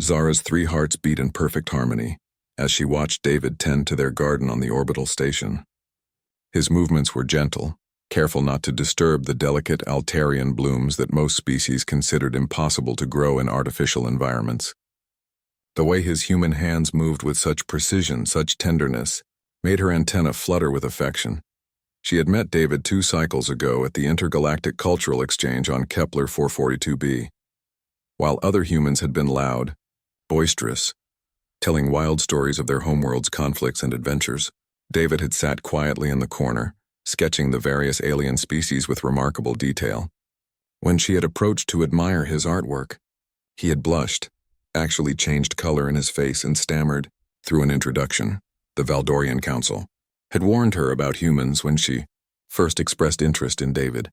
Zara's three hearts beat in perfect harmony as she watched David tend to their garden on the orbital station. His movements were gentle, careful not to disturb the delicate altarian blooms that most species considered impossible to grow in artificial environments. The way his human hands moved with such precision, such tenderness, made her antennae flutter with affection. She had met David 2 cycles ago at the Intergalactic Cultural Exchange on Kepler 442b. While other humans had been loud, boisterous, telling wild stories of their homeworld's conflicts and adventures, David had sat quietly in the corner, sketching the various alien species with remarkable detail. When she had approached to admire his artwork, he had blushed, actually changed color in his face and stammered, through an introduction, the Valdorian Council had warned her about humans when she first expressed interest in David.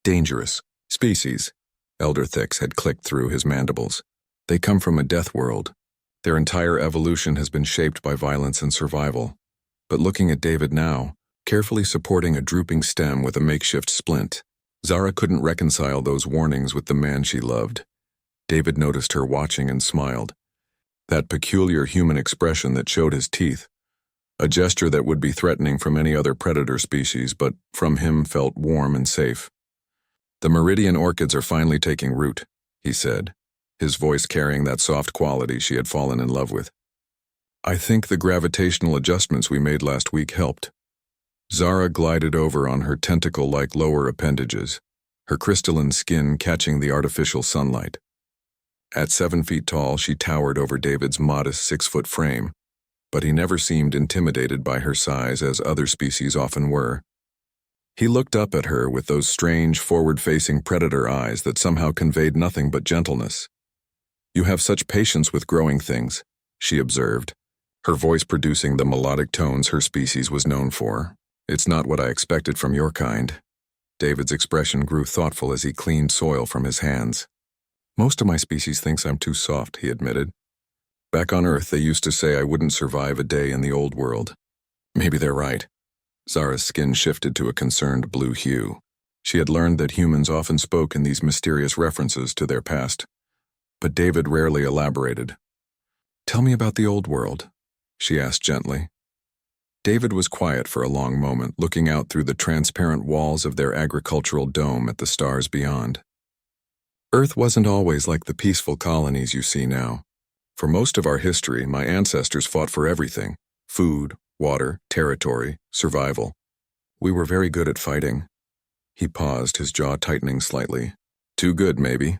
Dangerous species, Elder Thix had clicked through his mandibles. They come from a death world. Their entire evolution has been shaped by violence and survival. But looking at David now, carefully supporting a drooping stem with a makeshift splint, Zara couldn't reconcile those warnings with the man she loved. David noticed her watching and smiled. That peculiar human expression that showed his teeth. A gesture that would be threatening from any other predator species, but from him felt warm and safe. "The Meridian orchids are finally taking root," he said, his voice carrying that soft quality she had fallen in love with. "I think the gravitational adjustments we made last week helped." Zara glided over on her tentacle-like lower appendages, her crystalline skin catching the artificial sunlight. At 7 feet tall, she towered over David's modest 6-foot frame, but he never seemed intimidated by her size as other species often were. He looked up at her with those strange, forward-facing predator eyes that somehow conveyed nothing but gentleness. "You have such patience with growing things," she observed, her voice producing the melodic tones her species was known for. "It's not what I expected from your kind." David's expression grew thoughtful as he cleaned soil from his hands. "Most of my species thinks I'm too soft," he admitted. "Back on Earth, they used to say I wouldn't survive a day in the old world. Maybe they're right." Zara's skin shifted to a concerned blue hue. She had learned that humans often spoke in these mysterious references to their past, but David rarely elaborated. "Tell me about the old world," she asked gently. David was quiet for a long moment, looking out through the transparent walls of their agricultural dome at the stars beyond. "Earth wasn't always like the peaceful colonies you see now. For most of our history, my ancestors fought for everything: food, water, territory, survival. We were very good at fighting." He paused, his jaw tightening slightly. "Too good, maybe.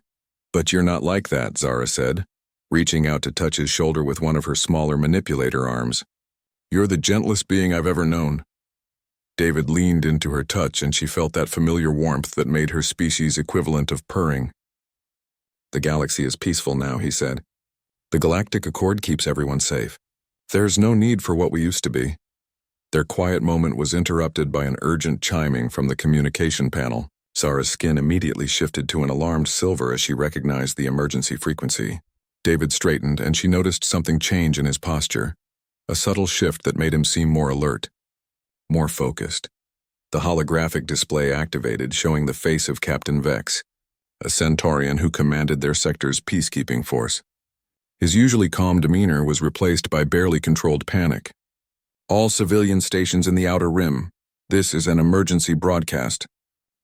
But you're not like that," Zara said, reaching out to touch his shoulder with one of her smaller manipulator arms. "You're the gentlest being I've ever known." David leaned into her touch, and she felt that familiar warmth that made her species' equivalent of purring. "The galaxy is peaceful now," he said. "The Galactic Accord keeps everyone safe. There's no need for what we used to be." Their quiet moment was interrupted by an urgent chiming from the communication panel. Zara's skin immediately shifted to an alarmed silver as she recognized the emergency frequency. David straightened, and she noticed something change in his posture, a subtle shift that made him seem more alert, more focused. The holographic display activated, showing the face of Captain Vex, a Centaurian who commanded their sector's peacekeeping force. His usually calm demeanor was replaced by barely controlled panic. "All civilian stations in the Outer Rim. This is an emergency broadcast.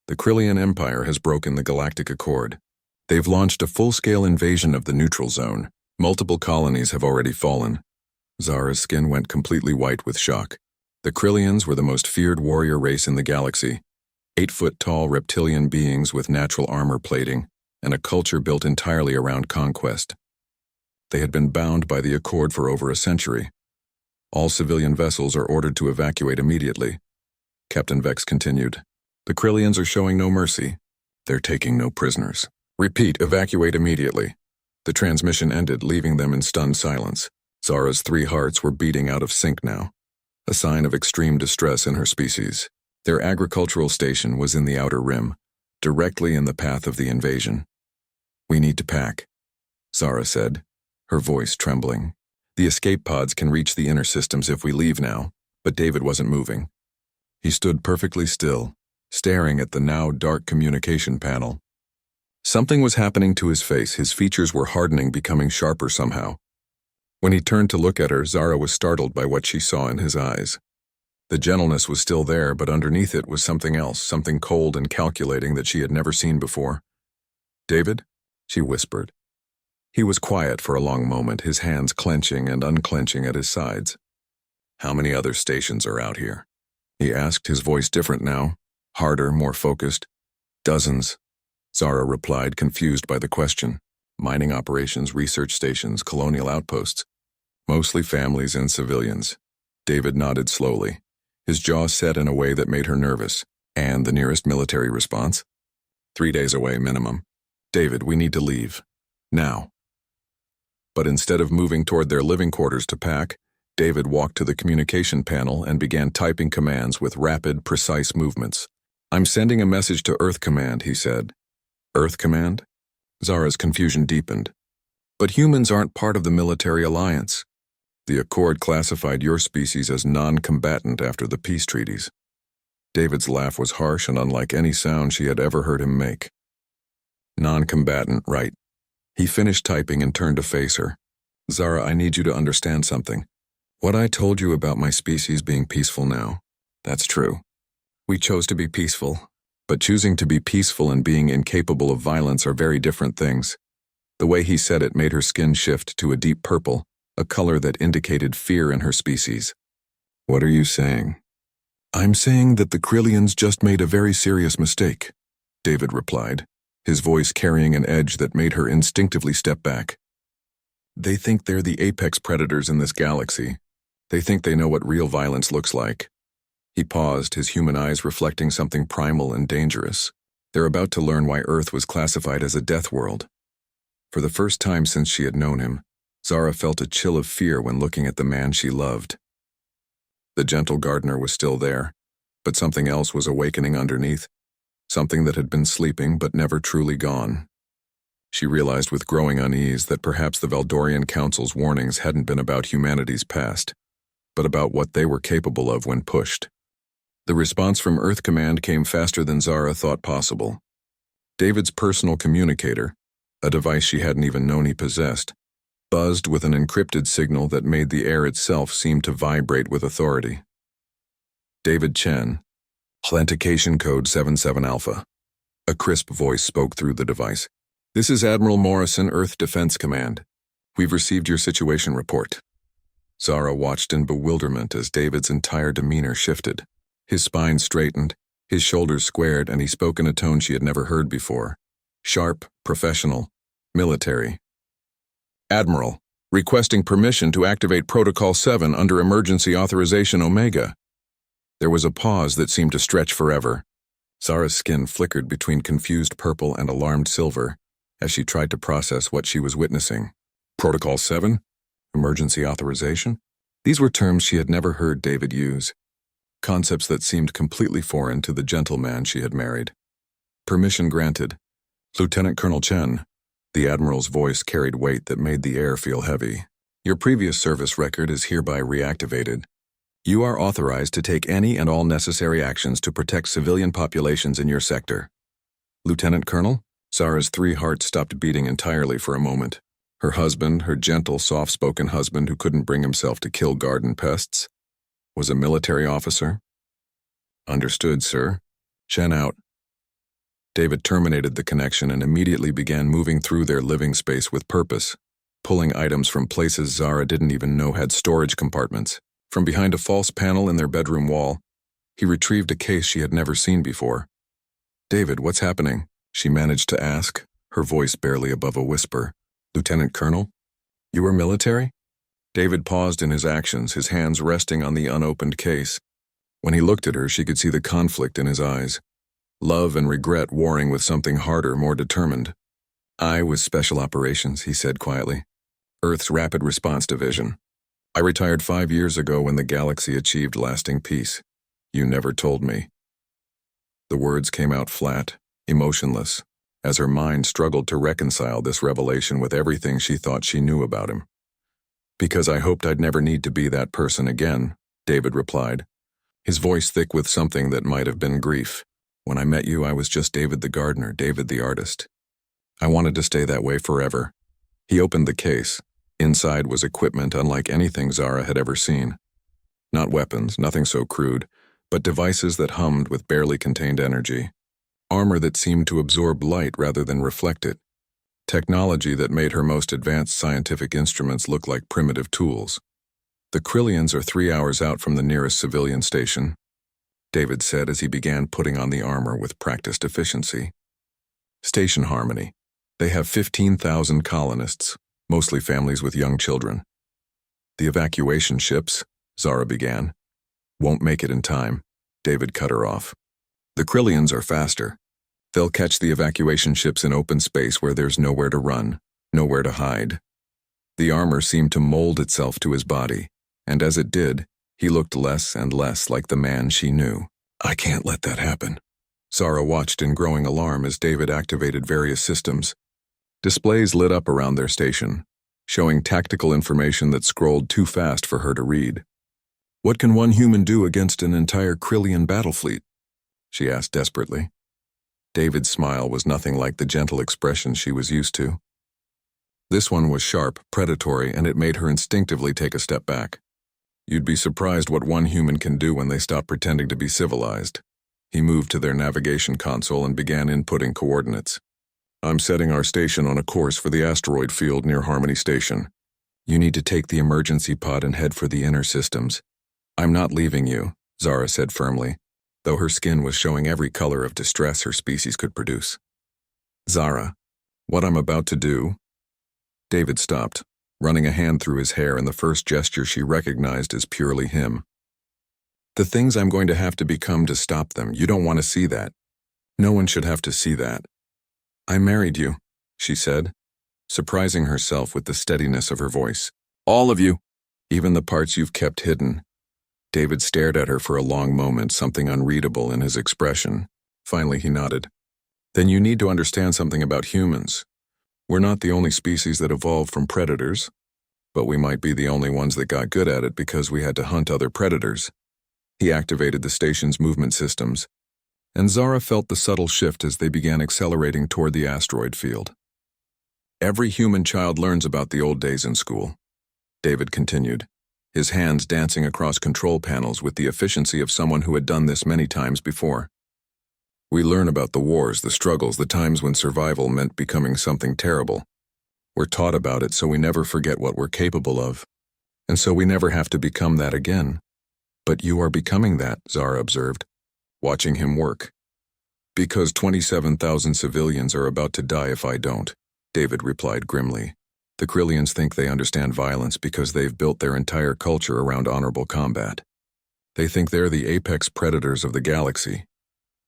The Krillian Empire has broken the Galactic Accord. They've launched a full-scale invasion of the neutral zone. Multiple colonies have already fallen." Zara's skin went completely white with shock. The Krillians were the most feared warrior race in the galaxy. 8-foot-tall reptilian beings with natural armor plating, and a culture built entirely around conquest. They had been bound by the Accord for over a century. "All civilian vessels are ordered to evacuate immediately," Captain Vex continued. "The Krillians are showing no mercy. They're taking no prisoners. Repeat, evacuate immediately." The transmission ended, leaving them in stunned silence. Zara's 3 hearts were beating out of sync now, a sign of extreme distress in her species. Their agricultural station was in the Outer Rim, directly in the path of the invasion. "We need to pack," Zara said, her voice trembling. "The escape pods can reach the inner systems if we leave now," but David wasn't moving. He stood perfectly still, staring at the now dark communication panel. Something was happening to his face. His features were hardening, becoming sharper somehow. When he turned to look at her, Zara was startled by what she saw in his eyes. The gentleness was still there, but underneath it was something else, something cold and calculating that she had never seen before. "David?" she whispered. He was quiet for a long moment, his hands clenching and unclenching at his sides. "How many other stations are out here?" he asked, his voice different now, harder, more focused. "Dozens," Zara replied, confused by the question. "Mining operations, research stations, colonial outposts. Mostly families and civilians." David nodded slowly, his jaw set in a way that made her nervous. "And the nearest military response?" 3 days away, minimum. "David, we need to leave. Now." But instead of moving toward their living quarters to pack, David walked to the communication panel and began typing commands with rapid, precise movements. "I'm sending a message to Earth Command," he said. "Earth Command?" Zara's confusion deepened. "But humans aren't part of the military alliance. The Accord classified your species as non-combatant after the peace treaties." David's laugh was harsh and unlike any sound she had ever heard him make. "Non-combatant, right." He finished typing and turned to face her. "Zara, I need you to understand something. What I told you about my species being peaceful now, that's true. We chose to be peaceful, but choosing to be peaceful and being incapable of violence are very different things." The way he said it made her skin shift to a deep purple, a color that indicated fear in her species. "What are you saying?" "I'm saying that the Krillians just made a very serious mistake," David replied, his voice carrying an edge that made her instinctively step back. "They think they're the apex predators in this galaxy. They think they know what real violence looks like." He paused, his human eyes reflecting something primal and dangerous. They're about to learn why Earth was classified as a death world. For the first time since she had known him, Zara felt a chill of fear when looking at the man she loved. The gentle gardener was still there, but something else was awakening underneath, something that had been sleeping but never truly gone. She realized with growing unease that perhaps the Valdorian Council's warnings hadn't been about humanity's past, but about what they were capable of when pushed. The response from Earth Command came faster than Zara thought possible. David's personal communicator, a device she hadn't even known he possessed, buzzed with an encrypted signal that made the air itself seem to vibrate with authority. "David Chen, Authentication Code 77 Alpha." A crisp voice spoke through the device. "This is Admiral Morrison, Earth Defense Command. We've received your situation report." Zara watched in bewilderment as David's entire demeanor shifted. His spine straightened, his shoulders squared, and he spoke in a tone she had never heard before. Sharp, professional, military. "Admiral, requesting permission to activate Protocol 7 under Emergency Authorization Omega." There was a pause that seemed to stretch forever. Zara's skin flickered between confused purple and alarmed silver as she tried to process what she was witnessing. Protocol 7? Emergency authorization? These were terms she had never heard David use, concepts that seemed completely foreign to the gentleman she had married. "Permission granted. Lieutenant Colonel Chen." The Admiral's voice carried weight that made the air feel heavy. "Your previous service record is hereby reactivated. You are authorized to take any and all necessary actions to protect civilian populations in your sector." "Lieutenant Colonel?" Zara's 3 hearts stopped beating entirely for a moment. Her husband, her gentle, soft-spoken husband who couldn't bring himself to kill garden pests, was a military officer. "Understood, sir. Chen out." David terminated the connection and immediately began moving through their living space with purpose, pulling items from places Zara didn't even know had storage compartments. From behind a false panel in their bedroom wall, he retrieved a case she had never seen before. "David, what's happening?" she managed to ask, her voice barely above a whisper. "Lieutenant Colonel? You were military?" David paused in his actions, his hands resting on the unopened case. When he looked at her, she could see the conflict in his eyes. Love and regret warring with something harder, more determined. "I was Special Operations," he said quietly. "Earth's Rapid Response Division. I retired 5 years ago when the galaxy achieved lasting peace. You never told me." The words came out flat, emotionless, as her mind struggled to reconcile this revelation with everything she thought she knew about him. "Because I hoped I'd never need to be that person again," David replied, his voice thick with something that might have been grief. "When I met you, I was just David the gardener, David the artist. I wanted to stay that way forever. He opened the case. Inside was equipment unlike anything Zara had ever seen. Not weapons, nothing so crude, but devices that hummed with barely contained energy. Armor that seemed to absorb light rather than reflect it. Technology that made her most advanced scientific instruments look like primitive tools. The Krillians are 3 hours out from the nearest civilian station, David said as he began putting on the armor with practiced efficiency. Station harmony. They have 15,000 colonists, mostly families with young children. The evacuation ships, Zara began. Won't make it in time, David cut her off. The Krillians are faster. They'll catch the evacuation ships in open space where there's nowhere to run, nowhere to hide. The armor seemed to mold itself to his body, and as it did, he looked less and less like the man she knew. I can't let that happen. Zara watched in growing alarm as David activated various systems. Displays lit up around their station, showing tactical information that scrolled too fast for her to read. What can one human do against an entire Krillian battle fleet? She asked desperately. David's smile was nothing like the gentle expression she was used to. This one was sharp, predatory, and it made her instinctively take a step back. You'd be surprised what one human can do when they stop pretending to be civilized. He moved to their navigation console and began inputting coordinates. I'm setting our station on a course for the asteroid field near Harmony Station. You need to take the emergency pod and head for the inner systems. I'm not leaving you, Zara said firmly, though her skin was showing every color of distress her species could produce. Zara, what I'm about to do... David stopped, running a hand through his hair in the first gesture she recognized as purely him. The things I'm going to have to become to stop them, you don't want to see that. No one should have to see that. I married you, she said, surprising herself with the steadiness of her voice. All of you, even the parts you've kept hidden. David stared at her for a long moment, something unreadable in his expression. Finally, he nodded. Then you need to understand something about humans. We're not the only species that evolved from predators, but we might be the only ones that got good at it because we had to hunt other predators. He activated the station's movement systems, and Zara felt the subtle shift as they began accelerating toward the asteroid field. Every human child learns about the old days in school, David continued, his hands dancing across control panels with the efficiency of someone who had done this many times before. We learn about the wars, the struggles, the times when survival meant becoming something terrible. We're taught about it so we never forget what we're capable of, and so we never have to become that again. But you are becoming that, Zara observed, watching him work. Because 27,000 civilians are about to die if I don't, David replied grimly. The Krillians think they understand violence because they've built their entire culture around honorable combat. They think they're the apex predators of the galaxy.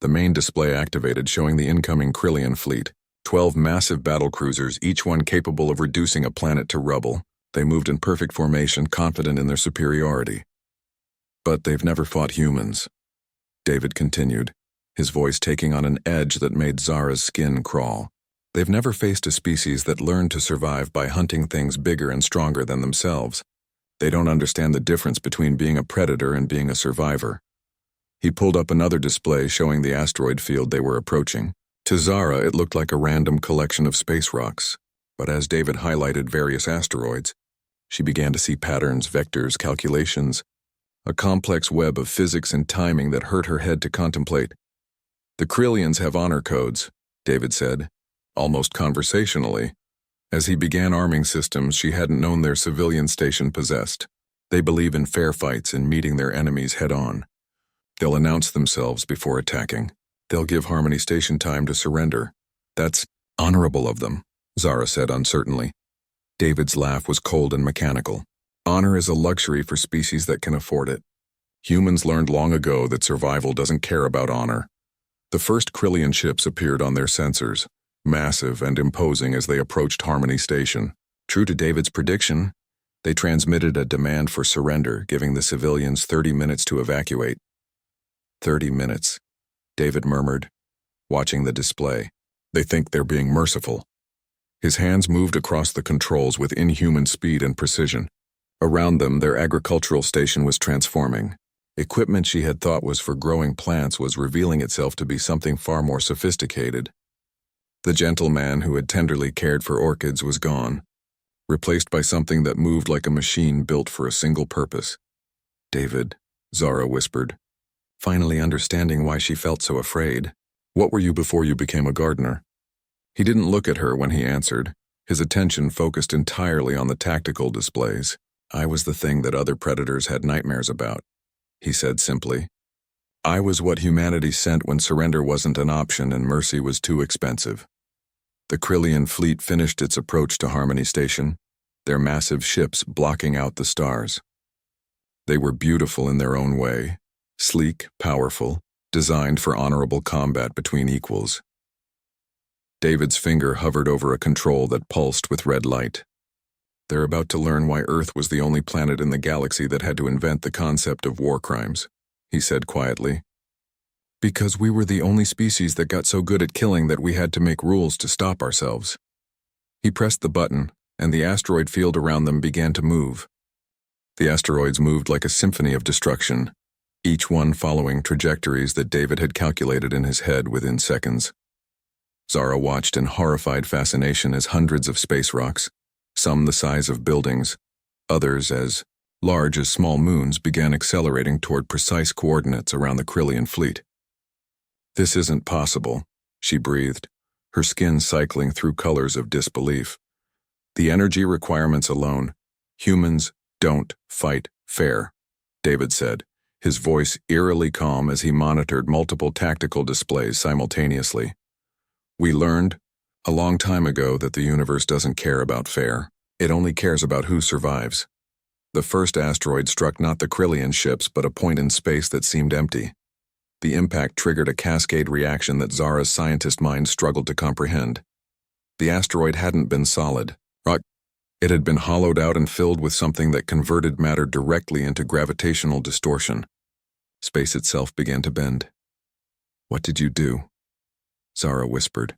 The main display activated, showing the incoming Krillian fleet, 12 massive battle cruisers, each one capable of reducing a planet to rubble. They moved in perfect formation, confident in their superiority. But they've never fought humans, David continued, his voice taking on an edge that made Zara's skin crawl. They've never faced a species that learned to survive by hunting things bigger and stronger than themselves. They don't understand the difference between being a predator and being a survivor. He pulled up another display showing the asteroid field they were approaching. To Zara, it looked like a random collection of space rocks, but as David highlighted various asteroids, she began to see patterns, vectors, calculations, a complex web of physics and timing that hurt her head to contemplate. The Krillians have honor codes, David said, almost conversationally, as he began arming systems she hadn't known their civilian station possessed. They believe in fair fights and meeting their enemies head-on. They'll announce themselves before attacking. They'll give Harmony Station time to surrender. That's honorable of them, Zara said uncertainly. David's laugh was cold and mechanical. Honor is a luxury for species that can afford it. Humans learned long ago that survival doesn't care about honor. The first Krillian ships appeared on their sensors, massive and imposing as they approached Harmony Station. True to David's prediction, they transmitted a demand for surrender, giving the civilians 30 minutes to evacuate. 30 minutes, David murmured, watching the display. They think they're being merciful. His hands moved across the controls with inhuman speed and precision. Around them, their agricultural station was transforming. Equipment she had thought was for growing plants was revealing itself to be something far more sophisticated. The gentleman who had tenderly cared for orchids was gone, replaced by something that moved like a machine built for a single purpose. "David," Zara whispered, finally understanding why she felt so afraid. "What were you before you became a gardener?" He didn't look at her when he answered, his attention focused entirely on the tactical displays. "I was the thing that other predators had nightmares about," he said simply. "I was what humanity sent when surrender wasn't an option and mercy was too expensive." The Krillian fleet finished its approach to Harmony Station, their massive ships blocking out the stars. They were beautiful in their own way, sleek, powerful, designed for honorable combat between equals. David's finger hovered over a control that pulsed with red light. "They're about to learn why Earth was the only planet in the galaxy that had to invent the concept of war crimes," he said quietly. "Because we were the only species that got so good at killing that we had to make rules to stop ourselves." He pressed the button, and the asteroid field around them began to move. The asteroids moved like a symphony of destruction, each one following trajectories that David had calculated in his head within seconds. Zara watched in horrified fascination as hundreds of space rocks, some the size of buildings, others as large as small moons, began accelerating toward precise coordinates around the Krillian fleet. "This isn't possible," she breathed, her skin cycling through colors of disbelief. "The energy requirements alone. Humans don't fight fair," David said, his voice eerily calm as he monitored multiple tactical displays simultaneously. "We learned a long time ago that the universe doesn't care about fair. It only cares about who survives." The first asteroid struck not the Krillian ships but a point in space that seemed empty. The impact triggered a cascade reaction that Zara's scientist mind struggled to comprehend. The asteroid hadn't been solid rock. It had been hollowed out and filled with something that converted matter directly into gravitational distortion. Space itself began to bend. "What did you do?" Zara whispered,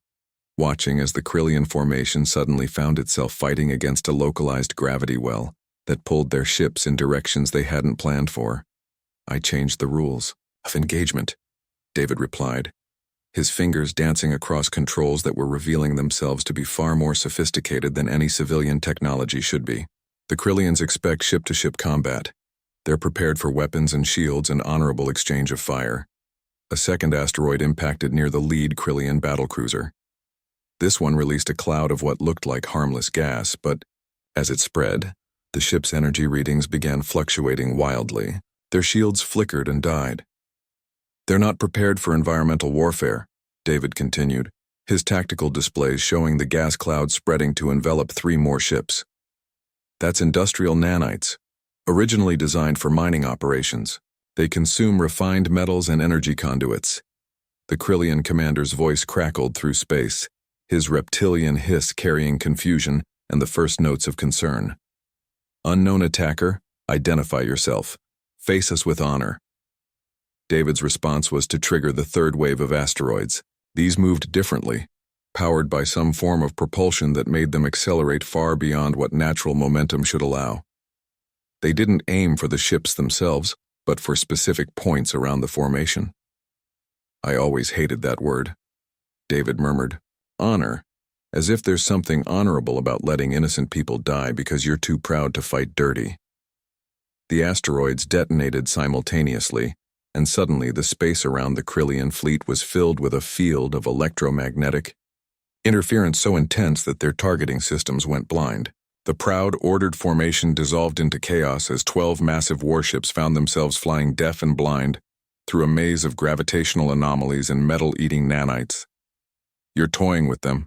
watching as the Krillian formation suddenly found itself fighting against a localized gravity well that pulled their ships in directions they hadn't planned for. "I changed the rules of engagement," David replied, his fingers dancing across controls that were revealing themselves to be far more sophisticated than any civilian technology should be. "The Krillians expect ship-to-ship combat. They're prepared for weapons and shields and honorable exchange of fire." A second asteroid impacted near the lead Krillian battlecruiser. This one released a cloud of what looked like harmless gas, but as it spread, the ship's energy readings began fluctuating wildly. Their shields flickered and died. "They're not prepared for environmental warfare," David continued, his tactical displays showing the gas cloud spreading to envelop 3 more ships. "That's industrial nanites, originally designed for mining operations. They consume refined metals and energy conduits." The Krillian commander's voice crackled through space, his reptilian hiss carrying confusion and the first notes of concern. "Unknown attacker, identify yourself. Face us with honor." David's response was to trigger the third wave of asteroids. These moved differently, powered by some form of propulsion that made them accelerate far beyond what natural momentum should allow. They didn't aim for the ships themselves, but for specific points around the formation. "I always hated that word," David murmured. "Honor, as if there's something honorable about letting innocent people die because you're too proud to fight dirty." The asteroids detonated simultaneously, and suddenly the space around the Krillian fleet was filled with a field of electromagnetic interference so intense that their targeting systems went blind. The proud, ordered formation dissolved into chaos as 12 massive warships found themselves flying deaf and blind through a maze of gravitational anomalies and metal-eating nanites. "You're toying with them,"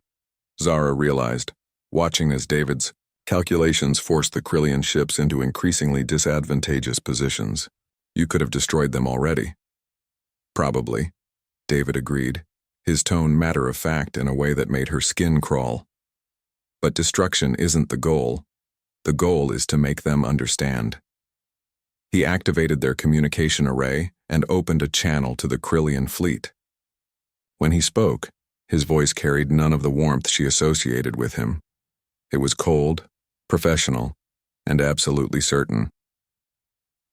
Zara realized, watching as David's calculations forced the Krillian ships into increasingly disadvantageous positions. "You could have destroyed them already." "Probably," David agreed, his tone matter-of-fact in a way that made her skin crawl. "But destruction isn't the goal. The goal is to make them understand." He activated their communication array and opened a channel to the Krillian fleet. When he spoke, his voice carried none of the warmth she associated with him. It was cold, professional, and absolutely certain.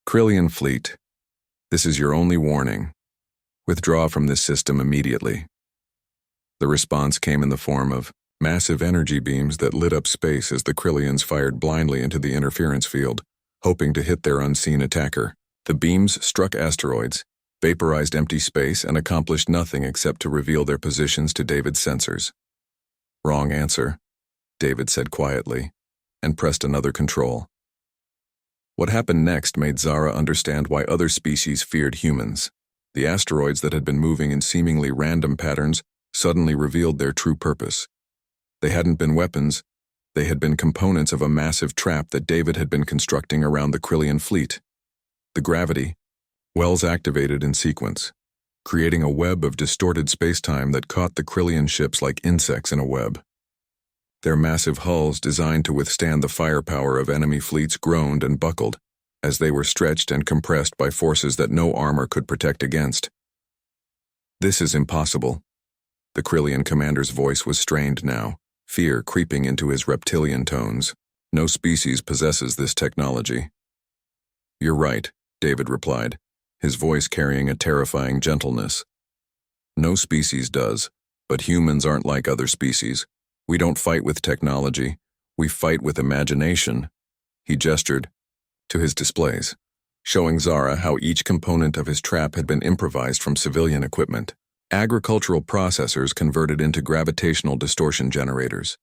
"Krillian fleet, this is your only warning. Withdraw from this system immediately." The response came in the form of massive energy beams that lit up space as the Krillians fired blindly into the interference field, hoping to hit their unseen attacker. The beams struck asteroids, vaporized empty space, and accomplished nothing except to reveal their positions to David's sensors. "Wrong answer," David said quietly, and pressed another control. What happened next made Zara understand why other species feared humans. The asteroids that had been moving in seemingly random patterns suddenly revealed their true purpose. They hadn't been weapons, they had been components of a massive trap that David had been constructing around the Krillian fleet. The gravity wells activated in sequence, creating a web of distorted spacetime that caught the Krillian ships like insects in a web. Their massive hulls, designed to withstand the firepower of enemy fleets, groaned and buckled as they were stretched and compressed by forces that no armor could protect against. "This is impossible." The Krillian commander's voice was strained now, fear creeping into his reptilian tones. "No species possesses this technology." "You're right," David replied, his voice carrying a terrifying gentleness. "No species does, but humans aren't like other species. We don't fight with technology, we fight with imagination." He gestured to his displays, showing Zara how each component of his trap had been improvised from civilian equipment. Agricultural processors converted into gravitational distortion generators.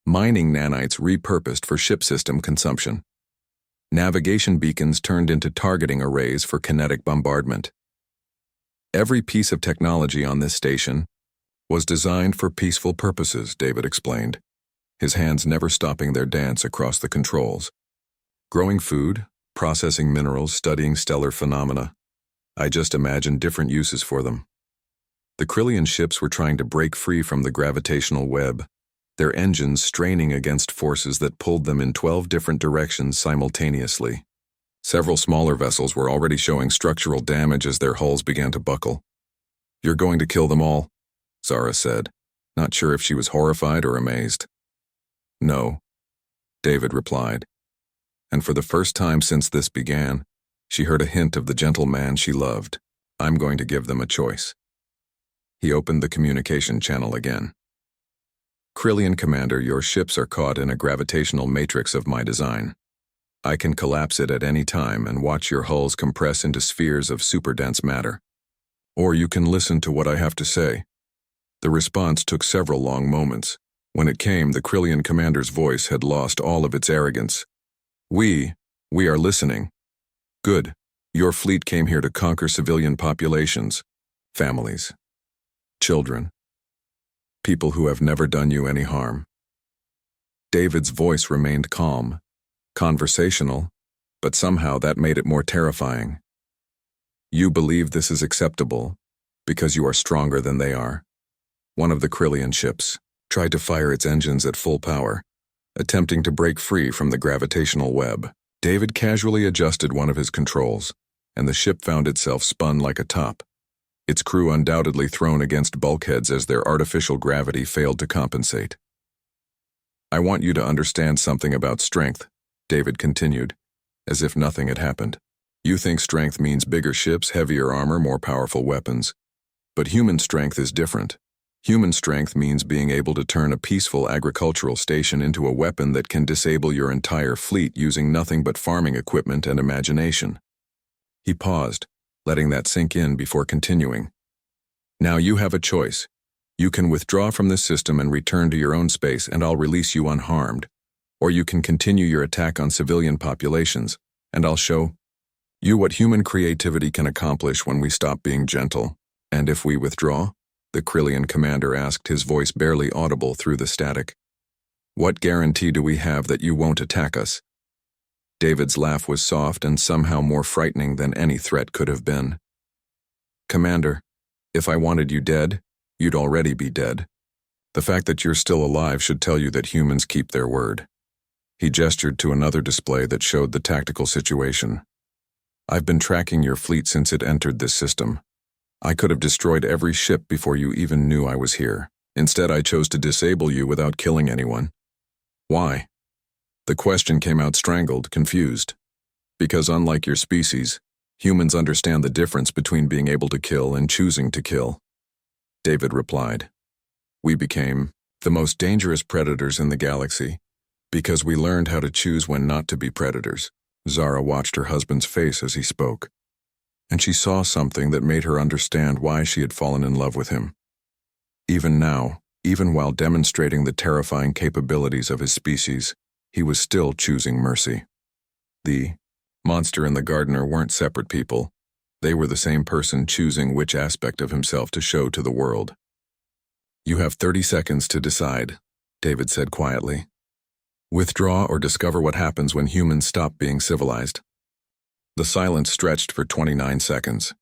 Mining nanites repurposed for ship system consumption. Navigation beacons turned into targeting arrays for kinetic bombardment. Every piece of technology on this station was designed for peaceful purposes, David explained, his hands never stopping their dance across the controls. Growing food, processing minerals, studying stellar phenomena. I just imagined different uses for them. The Krillian ships were trying to break free from the gravitational web, their engines straining against forces that pulled them in 12 different directions simultaneously. Several smaller vessels were already showing structural damage as their hulls began to buckle. "You're going to kill them all?" Zara said, not sure if she was horrified or amazed. "No," David replied, and for the first time since this began, she heard a hint of the gentle man she loved. "I'm going to give them a choice." He opened the communication channel again. "Krillian Commander, your ships are caught in a gravitational matrix of my design. I can collapse it at any time and watch your hulls compress into spheres of superdense matter. Or you can listen to what I have to say." The response took several long moments. When it came, the Krillian commander's voice had lost all of its arrogance. We are listening." "Good. Your fleet came here to conquer civilian populations, families, children, people who have never done you any harm." David's voice remained calm, conversational, but somehow that made it more terrifying. "You believe this is acceptable because you are stronger than they are." One of the Krillian ships tried to fire its engines at full power, attempting to break free from the gravitational web. David casually adjusted one of his controls, and the ship found itself spun like a top, its crew undoubtedly thrown against bulkheads as their artificial gravity failed to compensate. "I want you to understand something about strength," David continued, as if nothing had happened. "You think strength means bigger ships, heavier armor, more powerful weapons. But human strength is different. Human strength means being able to turn a peaceful agricultural station into a weapon that can disable your entire fleet using nothing but farming equipment and imagination." He paused, letting that sink in before continuing. "Now you have a choice. You can withdraw from this system and return to your own space, and I'll release you unharmed. Or you can continue your attack on civilian populations, and I'll show you what human creativity can accomplish when we stop being gentle. And if we withdraw?" The Krillian commander asked, his voice barely audible through the static. "What guarantee do we have that you won't attack us?" David's laugh was soft and somehow more frightening than any threat could have been. "Commander, if I wanted you dead, you'd already be dead. The fact that you're still alive should tell you that humans keep their word." He gestured to another display that showed the tactical situation. "I've been tracking your fleet since it entered this system. I could have destroyed every ship before you even knew I was here. Instead, I chose to disable you without killing anyone." "Why?" The question came out strangled, confused. "Because unlike your species, humans understand the difference between being able to kill and choosing to kill," David replied. We became the most dangerous predators in the galaxy because we learned how to choose when not to be predators. Zara watched her husband's face as he spoke, and she saw something that made her understand why she had fallen in love with him. Even now, even while demonstrating the terrifying capabilities of his species, he was still choosing mercy. The monster and the gardener weren't separate people. They were the same person choosing which aspect of himself to show to the world. "You have 30 seconds to decide," David said quietly. "Withdraw or discover what happens when humans stop being civilized." The silence stretched for 29 seconds.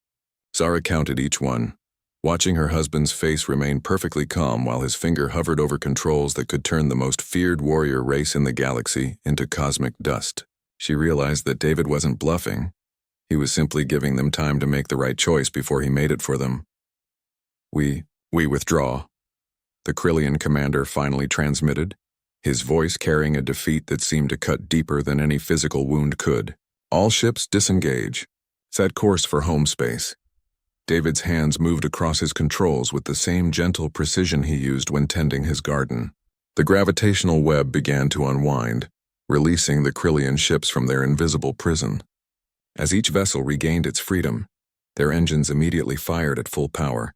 Zara counted each one, watching her husband's face remain perfectly calm while his finger hovered over controls that could turn the most feared warrior race in the galaxy into cosmic dust. She realized that David wasn't bluffing. He was simply giving them time to make the right choice before he made it for them. We withdraw," the Krillian commander finally transmitted, his voice carrying a defeat that seemed to cut deeper than any physical wound could. "All ships disengage. Set course for home space." David's hands moved across his controls with the same gentle precision he used when tending his garden. The gravitational web began to unwind, releasing the Krillian ships from their invisible prison. As each vessel regained its freedom, their engines immediately fired at full power,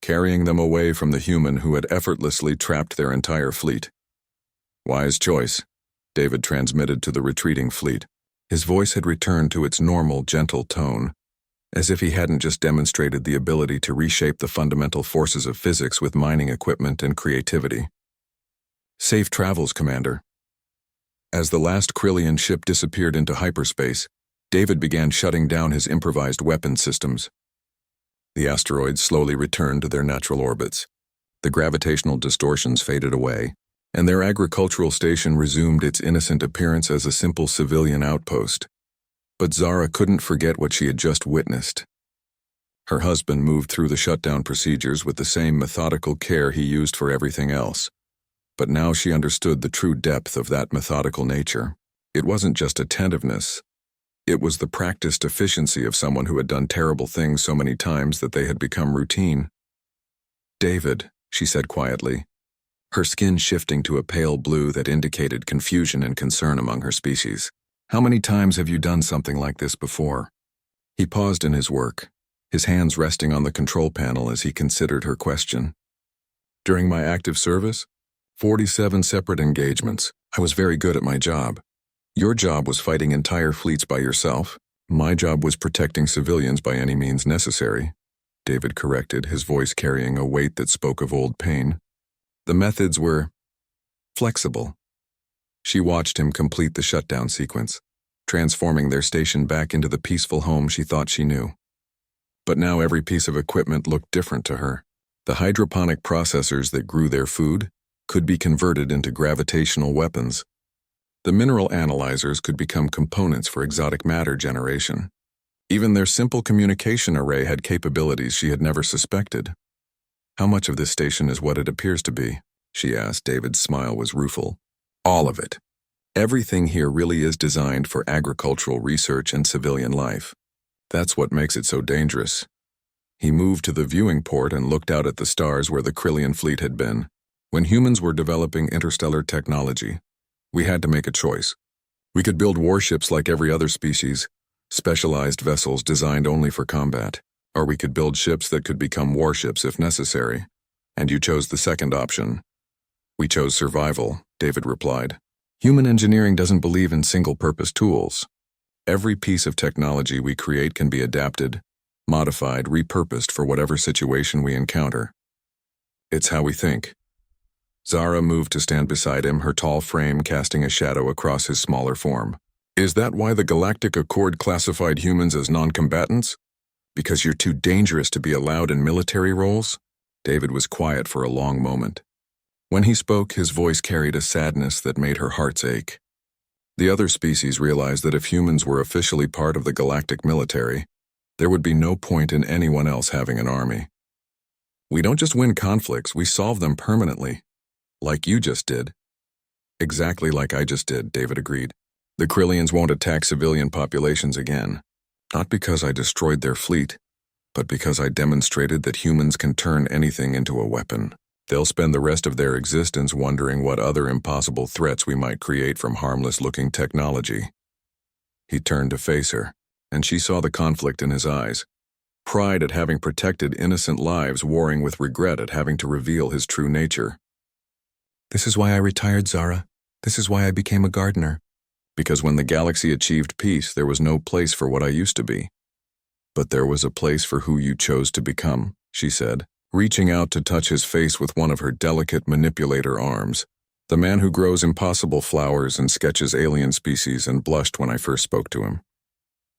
carrying them away from the human who had effortlessly trapped their entire fleet. "Wise choice," David transmitted to the retreating fleet. His voice had returned to its normal, gentle tone, as if he hadn't just demonstrated the ability to reshape the fundamental forces of physics with mining equipment and creativity. "Safe travels, Commander." As the last Krillian ship disappeared into hyperspace, David began shutting down his improvised weapon systems. The asteroids slowly returned to their natural orbits. The gravitational distortions faded away, and their agricultural station resumed its innocent appearance as a simple civilian outpost. But Zara couldn't forget what she had just witnessed. Her husband moved through the shutdown procedures with the same methodical care he used for everything else. But now she understood the true depth of that methodical nature. It wasn't just attentiveness. It was the practiced efficiency of someone who had done terrible things so many times that they had become routine. "David," she said quietly, her skin shifting to a pale blue that indicated confusion and concern among her species. "How many times have you done something like this before?" He paused in his work, his hands resting on the control panel as he considered her question. "During my active service? 47 separate engagements. I was very good at my job. Your job was fighting entire fleets by yourself. My job was protecting civilians by any means necessary," David corrected, his voice carrying a weight that spoke of old pain. "The methods were flexible." She watched him complete the shutdown sequence, transforming their station back into the peaceful home she thought she knew. But now every piece of equipment looked different to her. The hydroponic processors that grew their food could be converted into gravitational weapons. The mineral analyzers could become components for exotic matter generation. Even their simple communication array had capabilities she had never suspected. "How much of this station is what it appears to be?" she asked. David's smile was rueful. "All of it. Everything here really is designed for agricultural research and civilian life. That's what makes it so dangerous." He moved to the viewing port and looked out at the stars where the Krillian fleet had been. When humans were developing interstellar technology, we had to make a choice. We could build warships like every other species, specialized vessels designed only for combat, or we could build ships that could become warships if necessary. And you chose the second option. "We chose survival," David replied. "Human engineering doesn't believe in single-purpose tools. Every piece of technology we create can be adapted, modified, repurposed for whatever situation we encounter. It's how we think." Zara moved to stand beside him, her tall frame casting a shadow across his smaller form. "Is that why the Galactic Accord classified humans as non-combatants? Because you're too dangerous to be allowed in military roles?" David was quiet for a long moment. When he spoke, his voice carried a sadness that made her heart ache. The other species realized that if humans were officially part of the galactic military, there would be no point in anyone else having an army. "We don't just win conflicts, we solve them permanently. Like you just did." "Exactly like I just did," David agreed. "The Krillians won't attack civilian populations again. Not because I destroyed their fleet, but because I demonstrated that humans can turn anything into a weapon." They'll spend the rest of their existence wondering what other impossible threats we might create from harmless-looking technology. He turned to face her, and she saw the conflict in his eyes. Pride at having protected innocent lives warring with regret at having to reveal his true nature. "This is why I retired, Zara. This is why I became a gardener. Because when the galaxy achieved peace, there was no place for what I used to be. But there was a place for who you chose to become," she said, reaching out to touch his face with one of her delicate manipulator arms. "The man who grows impossible flowers and sketches alien species and blushed when I first spoke to him."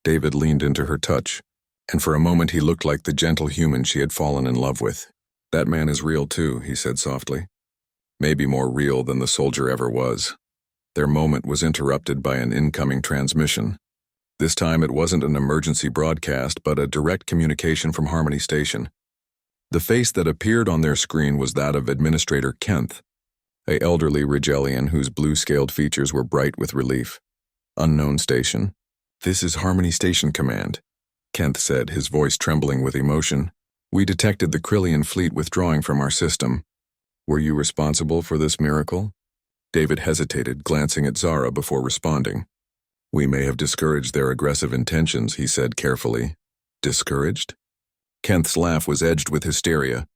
David leaned into her touch, and for a moment he looked like the gentle human she had fallen in love with. "That man is real too," he said softly. "Maybe more real than the soldier ever was." Their moment was interrupted by an incoming transmission. This time it wasn't an emergency broadcast, but a direct communication from Harmony Station. The face that appeared on their screen was that of Administrator Kent, an elderly Rigelian whose blue-scaled features were bright with relief. "Unknown station. This is Harmony Station Command," Kent said, his voice trembling with emotion. "We detected the Krillian fleet withdrawing from our system. Were you responsible for this miracle?" David hesitated, glancing at Zara before responding. "We may have discouraged their aggressive intentions," he said carefully. "Discouraged?" Kent's laugh was edged with hysteria.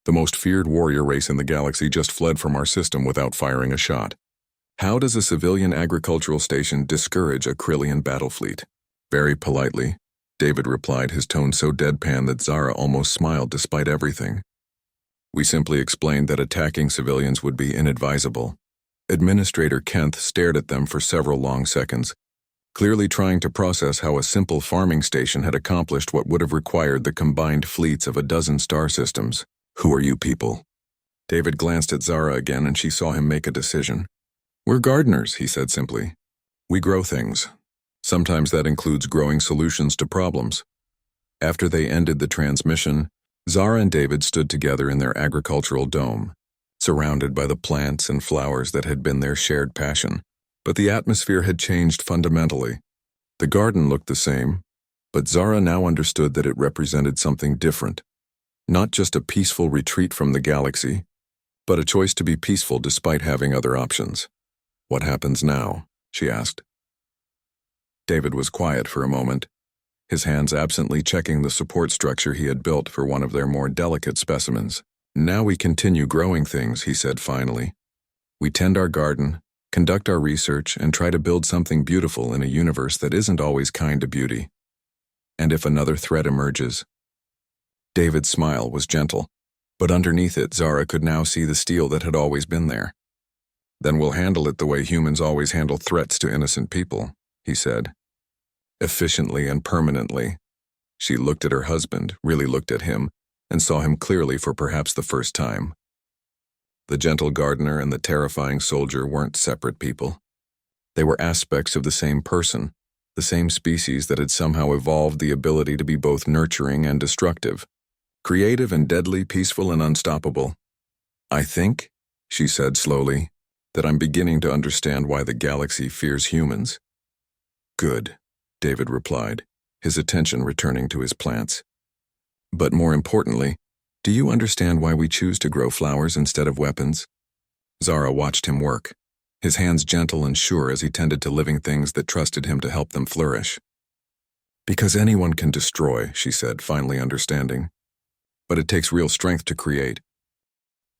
"The most feared warrior race in the galaxy just fled from our system without firing a shot. How does a civilian agricultural station discourage a Krillian battle fleet?" "Very politely," David replied, his tone so deadpan that Zara almost smiled despite everything. "We simply explained that attacking civilians would be inadvisable." Administrator Kent stared at them for several long seconds, clearly trying to process how a simple farming station had accomplished what would have required the combined fleets of a dozen star systems. "Who are you people?" David glanced at Zara again and she saw him make a decision. "We're gardeners," he said simply. "We grow things. Sometimes that includes growing solutions to problems." After they ended the transmission, Zara and David stood together in their agricultural dome, surrounded by the plants and flowers that had been their shared passion. But the atmosphere had changed fundamentally. The garden looked the same, but Zara now understood that it represented something different. Not just a peaceful retreat from the galaxy, but a choice to be peaceful despite having other options. "What happens now?" she asked. David was quiet for a moment, his hands absently checking the support structure he had built for one of their more delicate specimens. "Now we continue growing things," he said finally. "We tend our garden, conduct our research, and try to build something beautiful in a universe that isn't always kind to beauty. And if another threat emerges..." David's smile was gentle, but underneath it Zara could now see the steel that had always been there. "Then we'll handle it the way humans always handle threats to innocent people," he said. "Efficiently and permanently." She looked at her husband, really looked at him, and saw him clearly for perhaps the first time. The gentle gardener and the terrifying soldier weren't separate people. They were aspects of the same person, the same species that had somehow evolved the ability to be both nurturing and destructive, creative and deadly, peaceful and unstoppable. "I think," she said slowly, "that I'm beginning to understand why the galaxy fears humans." "Good," David replied, his attention returning to his plants. "But more importantly, do you understand why we choose to grow flowers instead of weapons?" Zara watched him work, his hands gentle and sure as he tended to living things that trusted him to help them flourish. "Because anyone can destroy," she said, finally understanding. "But it takes real strength to create."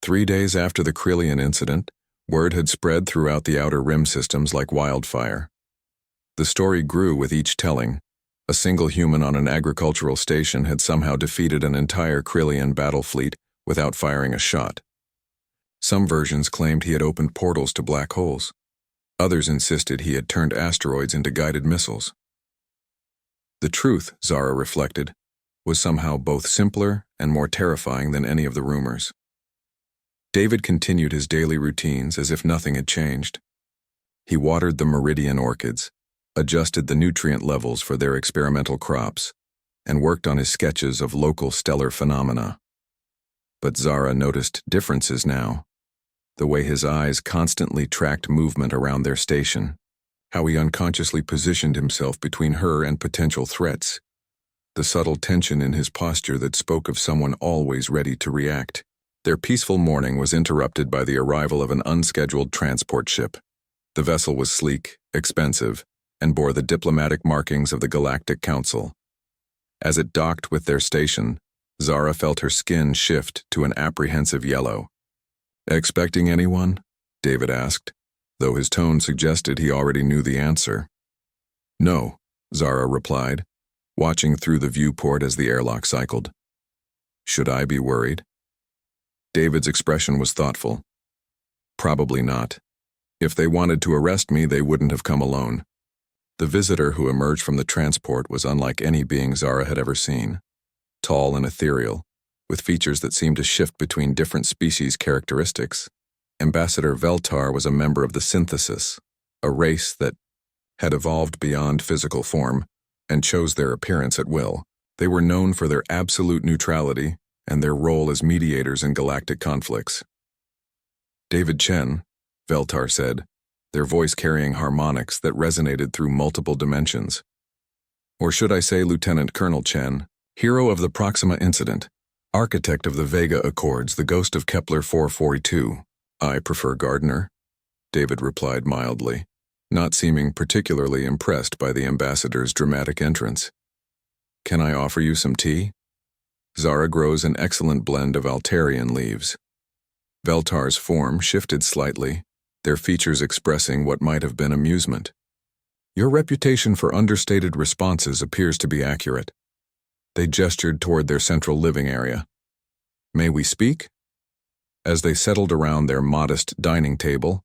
3 days after the Krillian incident, word had spread throughout the Outer Rim systems like wildfire. The story grew with each telling. A single human on an agricultural station had somehow defeated an entire Krillian battle fleet without firing a shot. Some versions claimed he had opened portals to black holes. Others insisted he had turned asteroids into guided missiles. The truth, Zara reflected, was somehow both simpler and more terrifying than any of the rumors. David continued his daily routines as if nothing had changed. He watered the Meridian orchids, adjusted the nutrient levels for their experimental crops, and worked on his sketches of local stellar phenomena. But Zara noticed differences now. The way his eyes constantly tracked movement around their station, how he unconsciously positioned himself between her and potential threats, the subtle tension in his posture that spoke of someone always ready to react. Their peaceful morning was interrupted by the arrival of an unscheduled transport ship. The vessel was sleek, expensive, and bore the diplomatic markings of the Galactic Council. As it docked with their station, Zara felt her skin shift to an apprehensive yellow. "Expecting anyone?" David asked, though his tone suggested he already knew the answer. "No," Zara replied, watching through the viewport as the airlock cycled. "Should I be worried?" David's expression was thoughtful. "Probably not. If they wanted to arrest me, they wouldn't have come alone." The visitor who emerged from the transport was unlike any being Zara had ever seen. Tall and ethereal, with features that seemed to shift between different species characteristics. Ambassador Veltar was a member of the Synthesis, a race that had evolved beyond physical form and chose their appearance at will. They were known for their absolute neutrality and their role as mediators in galactic conflicts. "David Chen," Veltar said, their voice carrying harmonics that resonated through multiple dimensions. "Or should I say Lieutenant Colonel Chen, hero of the Proxima incident, architect of the Vega Accords, the ghost of Kepler 442. "I prefer Gardner," David replied mildly, not seeming particularly impressed by the ambassador's dramatic entrance. "Can I offer you some tea?" Zara grows an excellent blend of Altarian leaves. Veltar's form shifted slightly, their features expressing what might have been amusement. "Your reputation for understated responses appears to be accurate." They gestured toward their central living area. "May we speak?" As they settled around their modest dining table,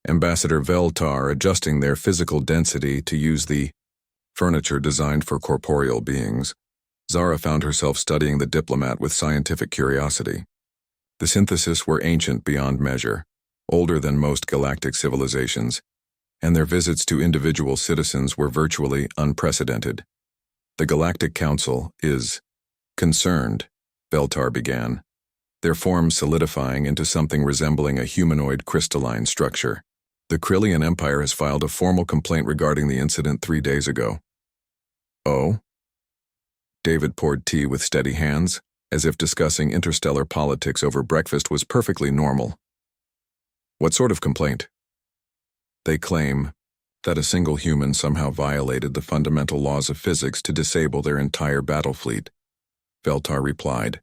Ambassador Veltar adjusting their physical density to use the furniture designed for corporeal beings, Zara found herself studying the diplomat with scientific curiosity. The Synthesis were ancient beyond measure, older than most galactic civilizations, and their visits to individual citizens were virtually unprecedented. "The Galactic Council is concerned," Veltar began, their forms solidifying into something resembling a humanoid crystalline structure. "The Krillian Empire has filed a formal complaint regarding the incident 3 days ago." "Oh?" David poured tea with steady hands, as if discussing interstellar politics over breakfast was perfectly normal. "What sort of complaint?" "They claim that a single human somehow violated the fundamental laws of physics to disable their entire battle fleet," Veltar replied,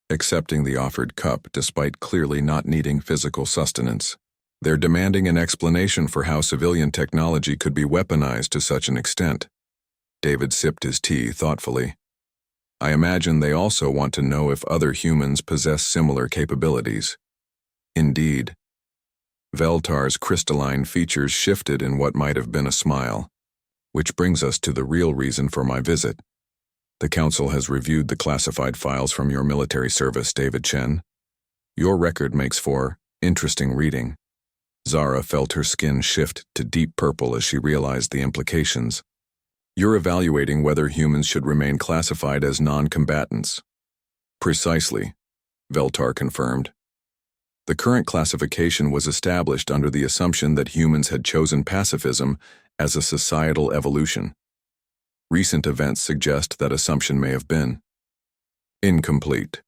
accepting the offered cup despite clearly not needing physical sustenance. "They're demanding an explanation for how civilian technology could be weaponized to such an extent." David sipped his tea thoughtfully. "I imagine they also want to know if other humans possess similar capabilities." "Indeed." Veltar's crystalline features shifted in what might have been a smile. "Which brings us to the real reason for my visit. The Council has reviewed the classified files from your military service, David Chen. Your record makes for interesting reading." Zara felt her skin shift to deep purple as she realized the implications. "You're evaluating whether humans should remain classified as non-combatants." "Precisely," Veltar confirmed. "The current classification was established under the assumption that humans had chosen pacifism as a societal evolution. Recent events suggest that assumption may have been incomplete."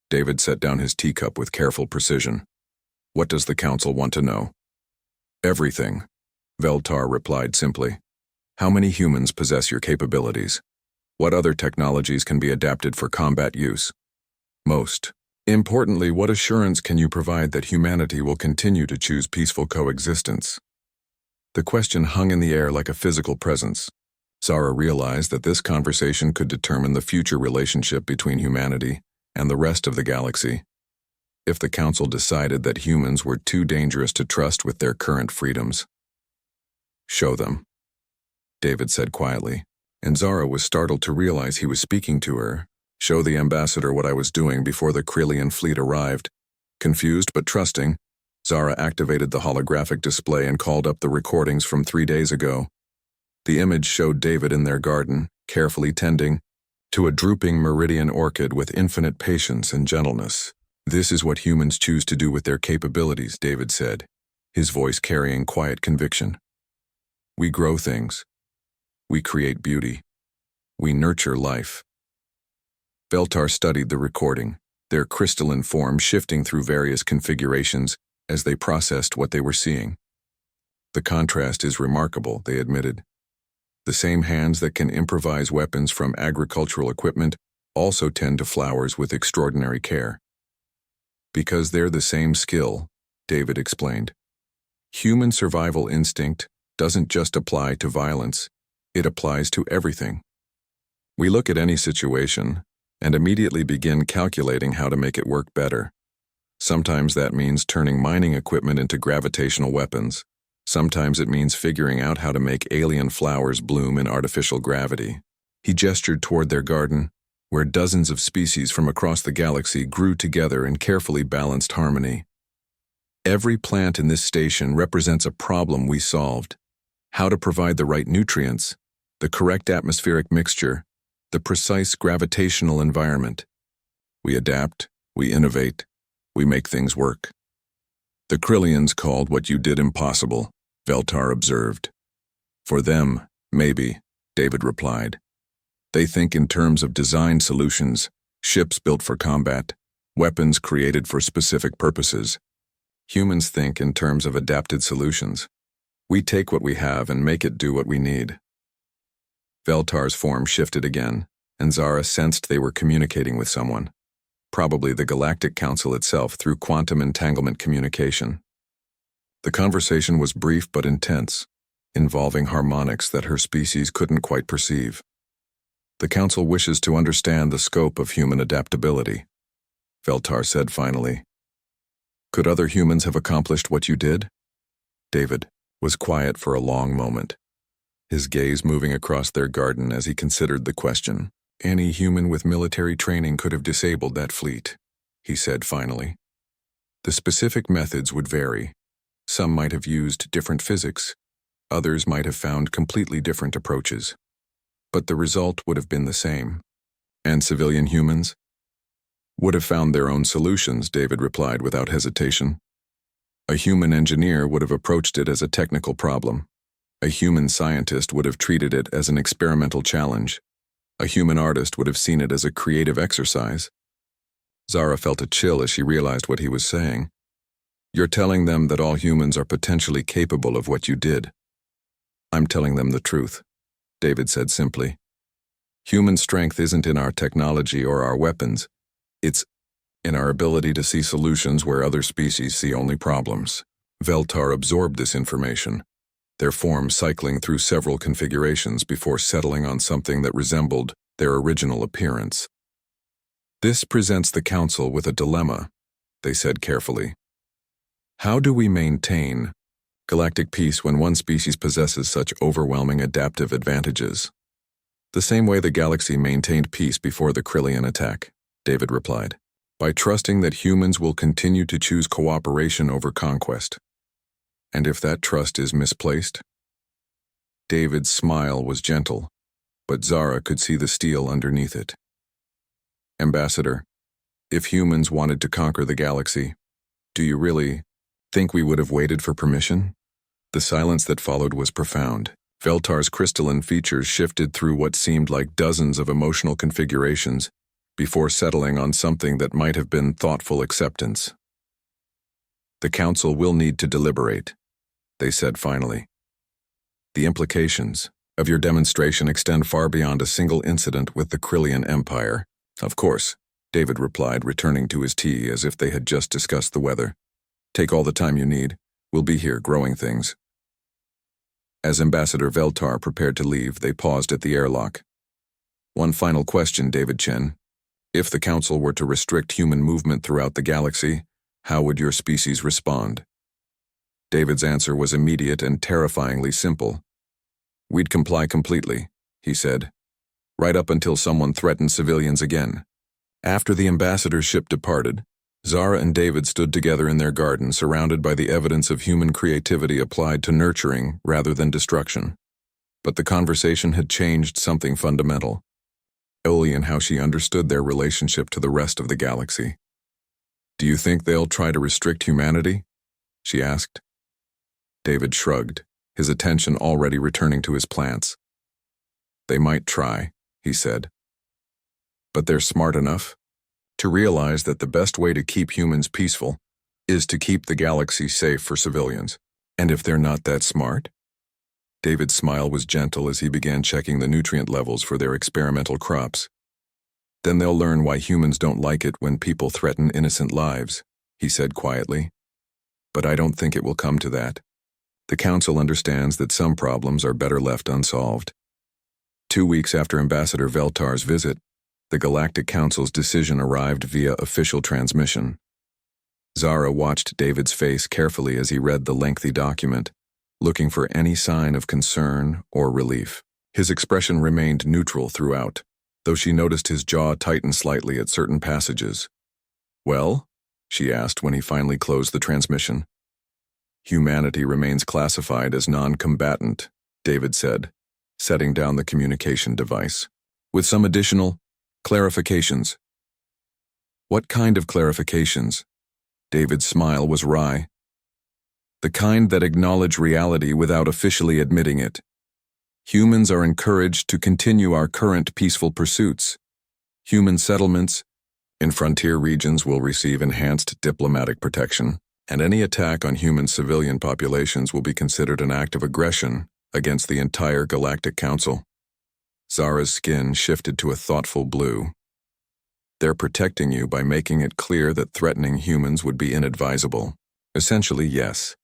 David set down his teacup with careful precision. "What does the Council want to know?" "Everything," Veltar replied simply. "How many humans possess your capabilities? What other technologies can be adapted for combat use? Most importantly, what assurance can you provide that humanity will continue to choose peaceful coexistence?" The question hung in the air like a physical presence. Zara realized that this conversation could determine the future relationship between humanity and the rest of the galaxy. If the Council decided that humans were too dangerous to trust with their current freedoms. "Show them," David said quietly, and Zara was startled to realize he was speaking to her. "Show the ambassador what I was doing before the Krillian fleet arrived." Confused but trusting, Zara activated the holographic display and called up the recordings from 3 days ago. The image showed David in their garden, carefully tending to a drooping meridian orchid with infinite patience and gentleness. "This is what humans choose to do with their capabilities," David said, his voice carrying quiet conviction. "We grow things. We create beauty. We nurture life." Veltar studied the recording, their crystalline form shifting through various configurations as they processed what they were seeing. The contrast is remarkable, they admitted. The same hands that can improvise weapons from agricultural equipment also tend to flowers with extraordinary care. Because they're the same skill, David explained. Human survival instinct doesn't just apply to violence, it applies to everything. We look at any situation and immediately begin calculating how to make it work better. Sometimes that means turning mining equipment into gravitational weapons. Sometimes it means figuring out how to make alien flowers bloom in artificial gravity. He gestured toward their garden, where dozens of species from across the galaxy grew together in carefully balanced harmony. Every plant in this station represents a problem we solved. How to provide the right nutrients, the correct atmospheric mixture, the precise gravitational environment. We adapt, we innovate, we make things work. The Krillians called what you did impossible, Veltar observed. For them, maybe, David replied. They think in terms of design solutions, ships built for combat, weapons created for specific purposes. Humans think in terms of adapted solutions. We take what we have and make it do what we need. Veltar's form shifted again, and Zara sensed they were communicating with someone. Probably the Galactic Council itself through quantum entanglement communication. The conversation was brief but intense, involving harmonics that her species couldn't quite perceive. The Council wishes to understand the scope of human adaptability, Veltar said finally. Could other humans have accomplished what you did? David was quiet for a long moment, his gaze moving across their garden as he considered the question. Any human with military training could have disabled that fleet, he said finally. The specific methods would vary. Some might have used different physics. Others might have found completely different approaches. But the result would have been the same. And civilian humans? Would have found their own solutions, David replied without hesitation. A human engineer would have approached it as a technical problem. A human scientist would have treated it as an experimental challenge. A human artist would have seen it as a creative exercise. Zara felt a chill as she realized what he was saying. You're telling them that all humans are potentially capable of what you did. I'm telling them the truth, David said simply. Human strength isn't in our technology or our weapons. It's in our ability to see solutions where other species see only problems. Veltar absorbed this information, their form cycling through several configurations before settling on something that resembled their original appearance. This presents the Council with a dilemma, they said carefully. How do we maintain galactic peace when one species possesses such overwhelming adaptive advantages? The same way the galaxy maintained peace before the Krillian attack, David replied, by trusting that humans will continue to choose cooperation over conquest. And if that trust is misplaced? David's smile was gentle, but Zara could see the steel underneath it. Ambassador, if humans wanted to conquer the galaxy, do you really think we would have waited for permission? The silence that followed was profound. Veltar's crystalline features shifted through what seemed like dozens of emotional configurations before settling on something that might have been thoughtful acceptance. The Council will need to deliberate, they said finally. The implications of your demonstration extend far beyond a single incident with the Krillian Empire. Of course, David replied, returning to his tea as if they had just discussed the weather. Take all the time you need. We'll be here growing things. As Ambassador Veltar prepared to leave, they paused at the airlock. One final question, David Chen. If the Council were to restrict human movement throughout the galaxy, how would your species respond? David's answer was immediate and terrifyingly simple. We'd comply completely, he said, right up until someone threatened civilians again. After the ambassador's ship departed, Zara and David stood together in their garden, surrounded by the evidence of human creativity applied to nurturing rather than destruction. But the conversation had changed something fundamental. Only in how she understood their relationship to the rest of the galaxy. Do you think they'll try to restrict humanity? She asked. David shrugged, his attention already returning to his plants. They might try, he said. But they're smart enough. To realize that the best way to keep humans peaceful is to keep the galaxy safe for civilians. And if they're not that smart? David's smile was gentle as he began checking the nutrient levels for their experimental crops. Then they'll learn why humans don't like it when people threaten innocent lives, he said quietly. But I don't think it will come to that. The Council understands that some problems are better left unsolved. 2 weeks after Ambassador Veltar's visit, the Galactic Council's decision arrived via official transmission. Zara watched David's face carefully as he read the lengthy document, looking for any sign of concern or relief. His expression remained neutral throughout, though she noticed his jaw tighten slightly at certain passages. "Well?" she asked when he finally closed the transmission. "Humanity remains classified as non-combatant," David said, setting down the communication device. "With some additional clarifications." "What kind of clarifications?" David's smile was wry. "The kind that acknowledge reality without officially admitting it. Humans are encouraged to continue our current peaceful pursuits. Human settlements in frontier regions will receive enhanced diplomatic protection, and any attack on human civilian populations will be considered an act of aggression against the entire Galactic Council." Zara's skin shifted to a thoughtful blue. "They're protecting you by making it clear that threatening humans would be inadvisable." "Essentially, yes.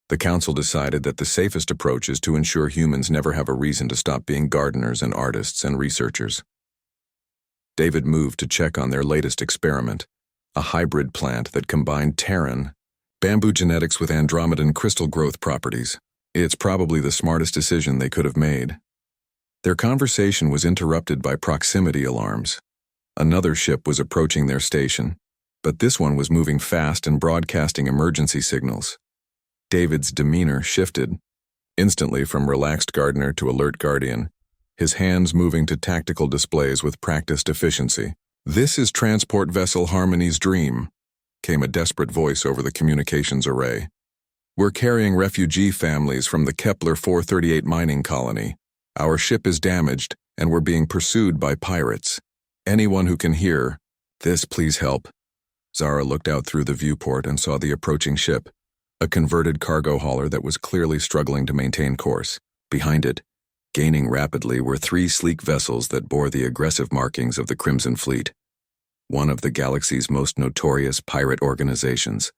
The Council decided that the safest approach is to ensure humans never have a reason to stop being gardeners and artists and researchers." David moved to check on their latest experiment, a hybrid plant that combined Terran bamboo genetics with Andromedan crystal growth properties. It's probably the smartest decision they could have made. Their conversation was interrupted by proximity alarms. Another ship was approaching their station, but this one was moving fast and broadcasting emergency signals. David's demeanor shifted, instantly from relaxed gardener to alert guardian, his hands moving to tactical displays with practiced efficiency. "This is transport vessel Harmony's Dream," came a desperate voice over the communications array. "We're carrying refugee families from the Kepler 438 mining colony. Our ship is damaged, and we're being pursued by pirates. Anyone who can hear this, please help." Zara looked out through the viewport and saw the approaching ship, a converted cargo hauler that was clearly struggling to maintain course. Behind it, gaining rapidly, were 3 sleek vessels that bore the aggressive markings of the Crimson Fleet, one of the galaxy's most notorious pirate organizations.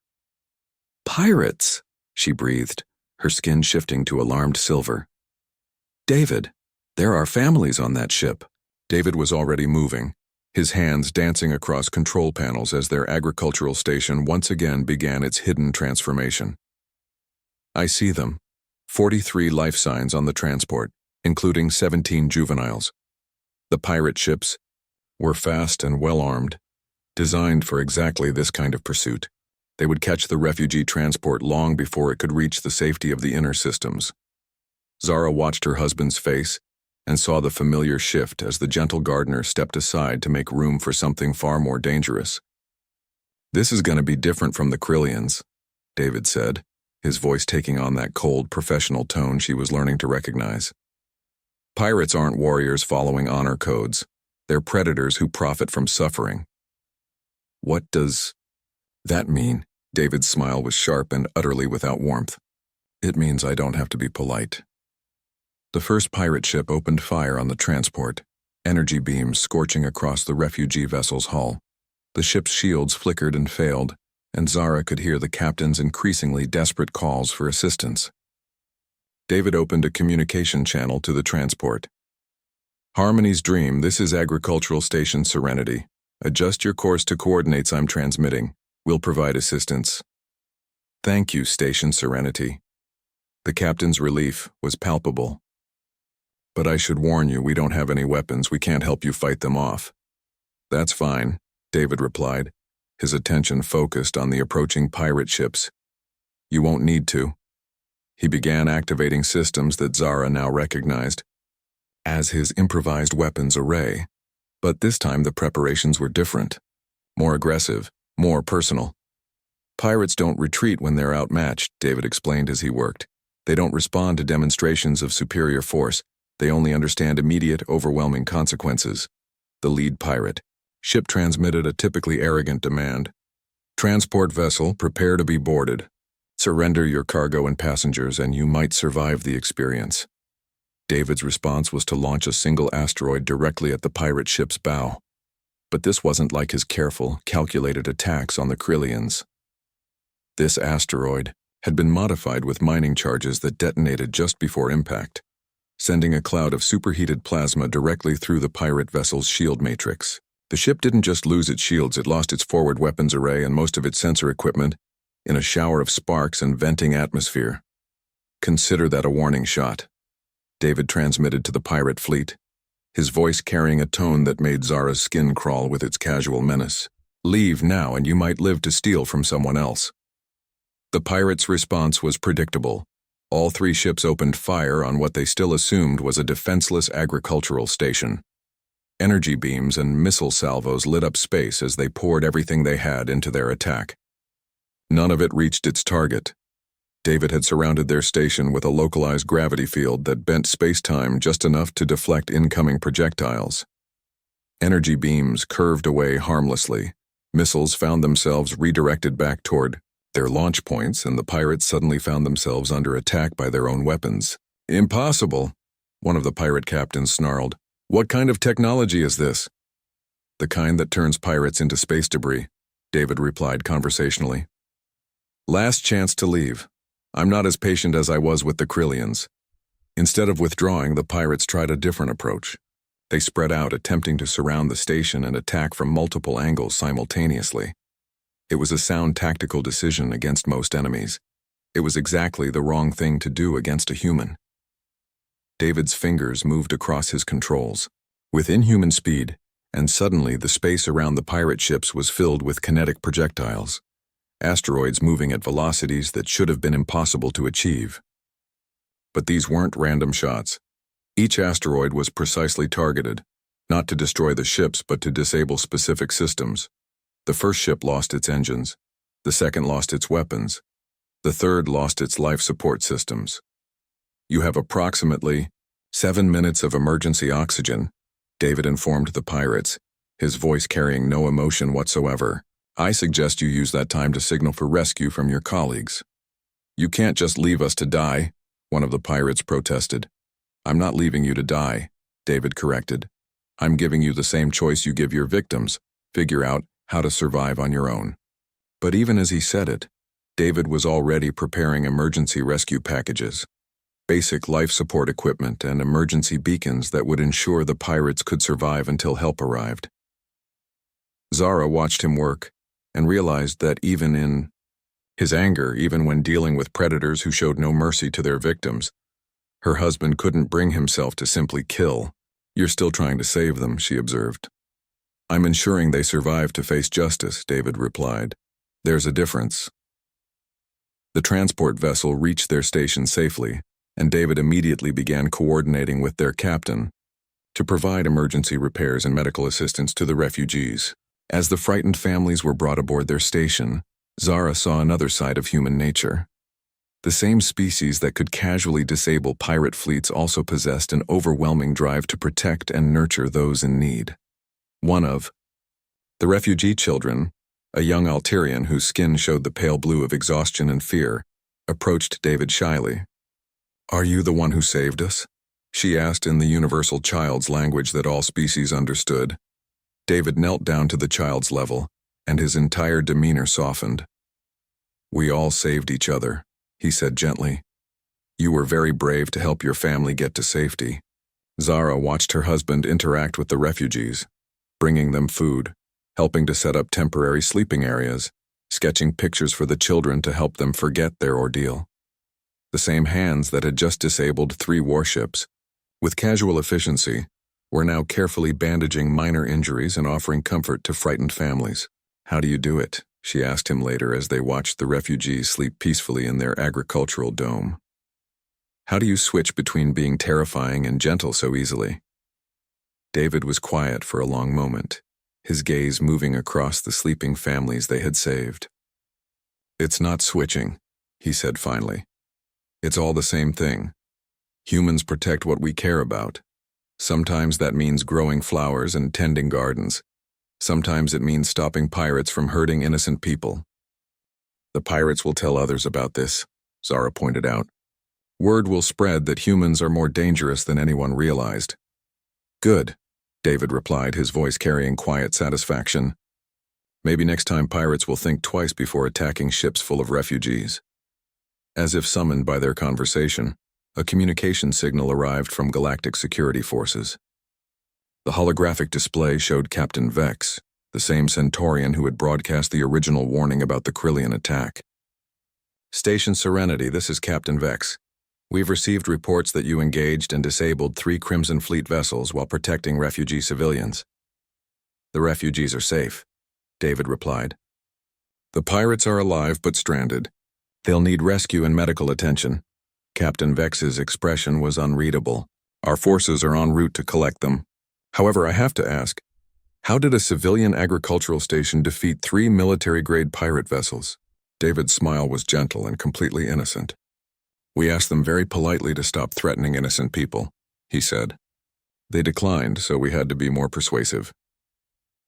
"Pirates?" she breathed, her skin shifting to alarmed silver. "David, there are families on that ship." David was already moving, his hands dancing across control panels as their agricultural station once again began its hidden transformation. "I see them. 43 life signs on the transport, including 17 juveniles. The pirate ships were fast and well-armed, designed for exactly this kind of pursuit. They would catch the refugee transport long before it could reach the safety of the inner systems." Zara watched her husband's face and saw the familiar shift as the gentle gardener stepped aside to make room for something far more dangerous. "This is going to be different from the Krillians," David said, his voice taking on that cold, professional tone she was learning to recognize. "Pirates aren't warriors following honor codes. They're predators who profit from suffering." "What does that mean?" David's smile was sharp and utterly without warmth. "It means I don't have to be polite." The first pirate ship opened fire on the transport, energy beams scorching across the refugee vessel's hull. The ship's shields flickered and failed, and Zara could hear the captain's increasingly desperate calls for assistance. David opened a communication channel to the transport. "Harmony's Dream, this is Agricultural Station Serenity. Adjust your course to coordinates I'm transmitting. We'll provide assistance." "Thank you, Station Serenity." The captain's relief was palpable. "But I should warn you, we don't have any weapons. We can't help you fight them off." "That's fine," David replied, his attention focused on the approaching pirate ships. "You won't need to." He began activating systems that Zara now recognized as his improvised weapons array, but this time the preparations were different, more aggressive, more personal. "Pirates don't retreat when they're outmatched," David explained as he worked. "They don't respond to demonstrations of superior force. They only understand immediate, overwhelming consequences." The lead pirate, Ship transmitted a typically arrogant demand. Transport vessel, prepare to be boarded. Surrender your cargo and passengers and you might survive the experience. David's response was to launch a single asteroid directly at the pirate ship's bow. But this wasn't like his careful, calculated attacks on the Krillians. This asteroid had been modified with mining charges that detonated just before impact, sending a cloud of superheated plasma directly through the pirate vessel's shield matrix. The ship didn't just lose its shields, it lost its forward weapons array and most of its sensor equipment in a shower of sparks and venting atmosphere. Consider that a warning shot, David transmitted to the pirate fleet, his voice carrying a tone that made Zara's skin crawl with its casual menace. Leave now and you might live to steal from someone else. The pirates' response was predictable. All three ships opened fire on what they still assumed was a defenseless agricultural station. Energy beams and missile salvos lit up space as they poured everything they had into their attack. None of it reached its target. David had surrounded their station with a localized gravity field that bent space-time just enough to deflect incoming projectiles. Energy beams curved away harmlessly. Missiles found themselves redirected back toward their launch points, and the pirates suddenly found themselves under attack by their own weapons. Impossible, one of the pirate captains snarled. What kind of technology is this? The kind that turns pirates into space debris, David replied conversationally. Last chance to leave. I'm not as patient as I was with the Krillians. Instead of withdrawing, the pirates tried a different approach. They spread out, attempting to surround the station and attack from multiple angles simultaneously. It was a sound tactical decision against most enemies. It was exactly the wrong thing to do against a human. David's fingers moved across his controls with inhuman speed, and suddenly the space around the pirate ships was filled with kinetic projectiles, asteroids moving at velocities that should have been impossible to achieve. But these weren't random shots. Each asteroid was precisely targeted, not to destroy the ships but to disable specific systems. The first ship lost its engines, the second lost its weapons, the third lost its life support systems. You have approximately 7 minutes of emergency oxygen, David informed the pirates, his voice carrying no emotion whatsoever. I suggest you use that time to signal for rescue from your colleagues. You can't just leave us to die, one of the pirates protested. I'm not leaving you to die, David corrected. I'm giving you the same choice you give your victims. Figure out how to survive on your own. But even as he said it, David was already preparing emergency rescue packages, basic life support equipment and emergency beacons that would ensure the pirates could survive until help arrived. Zara watched him work and realized that even in his anger, even when dealing with predators who showed no mercy to their victims, her husband couldn't bring himself to simply kill. You're still trying to save them, she observed. I'm ensuring they survive to face justice, David replied. There's a difference. The transport vessel reached their station safely, and David immediately began coordinating with their captain to provide emergency repairs and medical assistance to the refugees. As the frightened families were brought aboard their station, Zara saw another side of human nature. The same species that could casually disable pirate fleets also possessed an overwhelming drive to protect and nurture those in need. One of the refugee children, a young Altarian whose skin showed the pale blue of exhaustion and fear, approached David shyly. Are you the one who saved us? She asked in the universal child's language that all species understood. David knelt down to the child's level, and his entire demeanor softened. We all saved each other, he said gently. You were very brave to help your family get to safety. Zara watched her husband interact with the refugees, bringing them food, helping to set up temporary sleeping areas, sketching pictures for the children to help them forget their ordeal. The same hands that had just disabled 3 warships, with casual efficiency, were now carefully bandaging minor injuries and offering comfort to frightened families. How do you do it? She asked him later as they watched the refugees sleep peacefully in their agricultural dome. How do you switch between being terrifying and gentle so easily? David was quiet for a long moment, his gaze moving across the sleeping families they had saved. It's not switching, he said finally. It's all the same thing. Humans protect what we care about. Sometimes that means growing flowers and tending gardens. Sometimes it means stopping pirates from hurting innocent people. The pirates will tell others about this, Zara pointed out. Word will spread that humans are more dangerous than anyone realized. Good, David replied, his voice carrying quiet satisfaction. Maybe next time pirates will think twice before attacking ships full of refugees. As if summoned by their conversation, a communication signal arrived from Galactic Security Forces. The holographic display showed Captain Vex, the same Centaurian who had broadcast the original warning about the Krillian attack. Station Serenity, this is Captain Vex. We've received reports that you engaged and disabled 3 Crimson Fleet vessels while protecting refugee civilians. The refugees are safe, David replied. The pirates are alive but stranded. They'll need rescue and medical attention. Captain Vex's expression was unreadable. Our forces are en route to collect them. However, I have to ask, how did a civilian agricultural station defeat 3 military-grade pirate vessels? David's smile was gentle and completely innocent. We asked them very politely to stop threatening innocent people, he said. They declined, so we had to be more persuasive.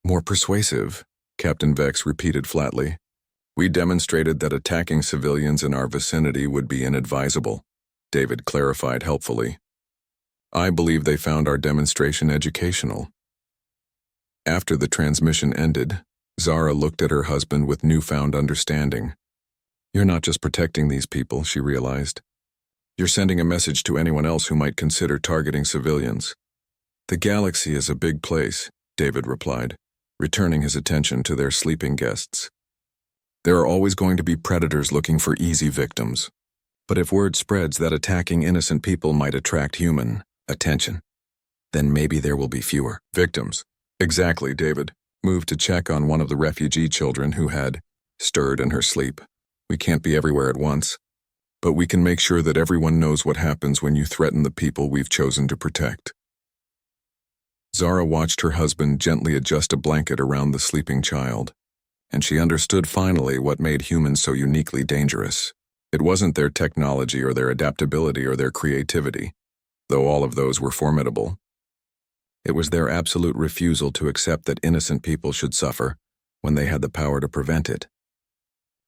More persuasive? Captain Vex repeated flatly. We demonstrated that attacking civilians in our vicinity would be inadvisable, David clarified helpfully. I believe they found our demonstration educational. After the transmission ended, Zara looked at her husband with newfound understanding. You're not just protecting these people, she realized. You're sending a message to anyone else who might consider targeting civilians. The galaxy is a big place, David replied, returning his attention to their sleeping guests. There are always going to be predators looking for easy victims. But if word spreads that attacking innocent people might attract human attention, then maybe there will be fewer victims. Exactly, David moved to check on one of the refugee children who had stirred in her sleep. We can't be everywhere at once, but we can make sure that everyone knows what happens when you threaten the people we've chosen to protect. Zara watched her husband gently adjust a blanket around the sleeping child, and she understood finally what made humans so uniquely dangerous. It wasn't their technology or their adaptability or their creativity, though all of those were formidable. It was their absolute refusal to accept that innocent people should suffer when they had the power to prevent it.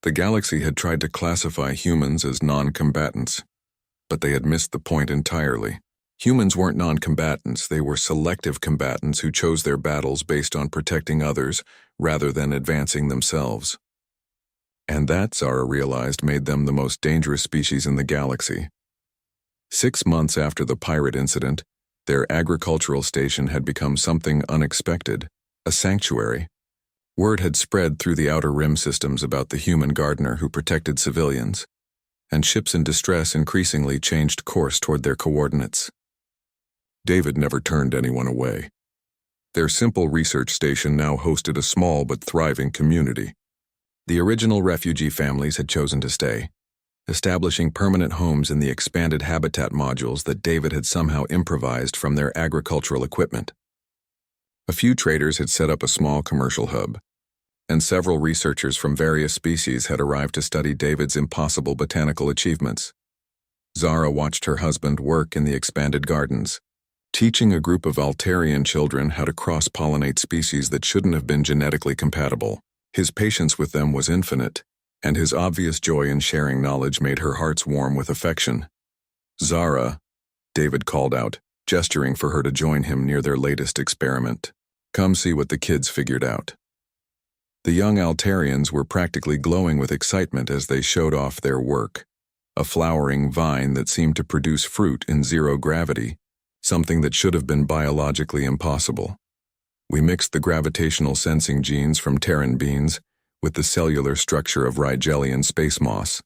The galaxy had tried to classify humans as non-combatants, but they had missed the point entirely. Humans weren't non-combatants, they were selective combatants who chose their battles based on protecting others rather than advancing themselves. And that, Zara realized, made them the most dangerous species in the galaxy. 6 months after the pirate incident, their agricultural station had become something unexpected, a sanctuary. Word had spread through the Outer Rim systems about the human gardener who protected civilians, and ships in distress increasingly changed course toward their coordinates. David never turned anyone away. Their simple research station now hosted a small but thriving community. The original refugee families had chosen to stay, establishing permanent homes in the expanded habitat modules that David had somehow improvised from their agricultural equipment. A few traders had set up a small commercial hub, and several researchers from various species had arrived to study David's impossible botanical achievements. Zara watched her husband work in the expanded gardens, teaching a group of Altarian children how to cross-pollinate species that shouldn't have been genetically compatible. His patience with them was infinite, and his obvious joy in sharing knowledge made her hearts warm with affection. Zara, David called out, gesturing for her to join him near their latest experiment. Come see what the kids figured out. The young Altarians were practically glowing with excitement as they showed off their work. A flowering vine that seemed to produce fruit in zero gravity, something that should have been biologically impossible. We mixed the gravitational sensing genes from Terran beans with the cellular structure of Rigelian space moss,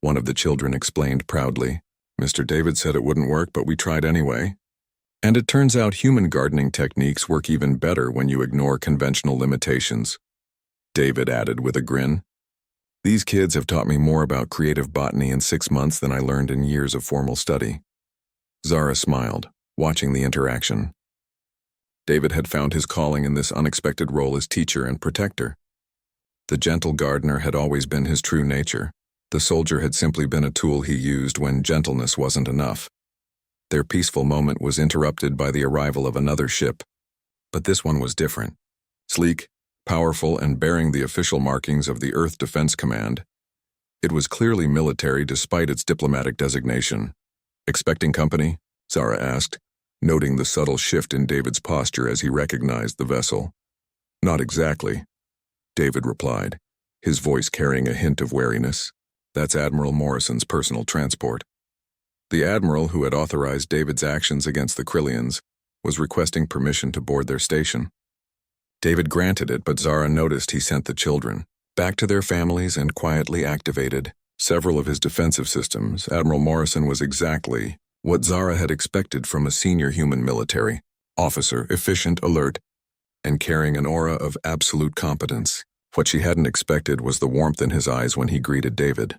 one of the children explained proudly. Mr. David said it wouldn't work, but we tried anyway. And it turns out human gardening techniques work even better when you ignore conventional limitations, David added with a grin. These kids have taught me more about creative botany in 6 months than I learned in years of formal study. Zara smiled, watching the interaction. David had found his calling in this unexpected role as teacher and protector. The gentle gardener had always been his true nature. The soldier had simply been a tool he used when gentleness wasn't enough. Their peaceful moment was interrupted by the arrival of another ship. But this one was different. Sleek, powerful and bearing the official markings of the Earth Defense Command. It was clearly military despite its diplomatic designation. "Expecting company?" Zara asked, noting the subtle shift in David's posture as he recognized the vessel. "Not exactly," David replied, his voice carrying a hint of wariness. "That's Admiral Morrison's personal transport." The admiral who had authorized David's actions against the Krillians was requesting permission to board their station. David granted it, but Zara noticed he sent the children back to their families and quietly activated several of his defensive systems. Admiral Morrison was exactly what Zara had expected from a senior human military officer, efficient, alert, and carrying an aura of absolute competence. What she hadn't expected was the warmth in his eyes when he greeted David.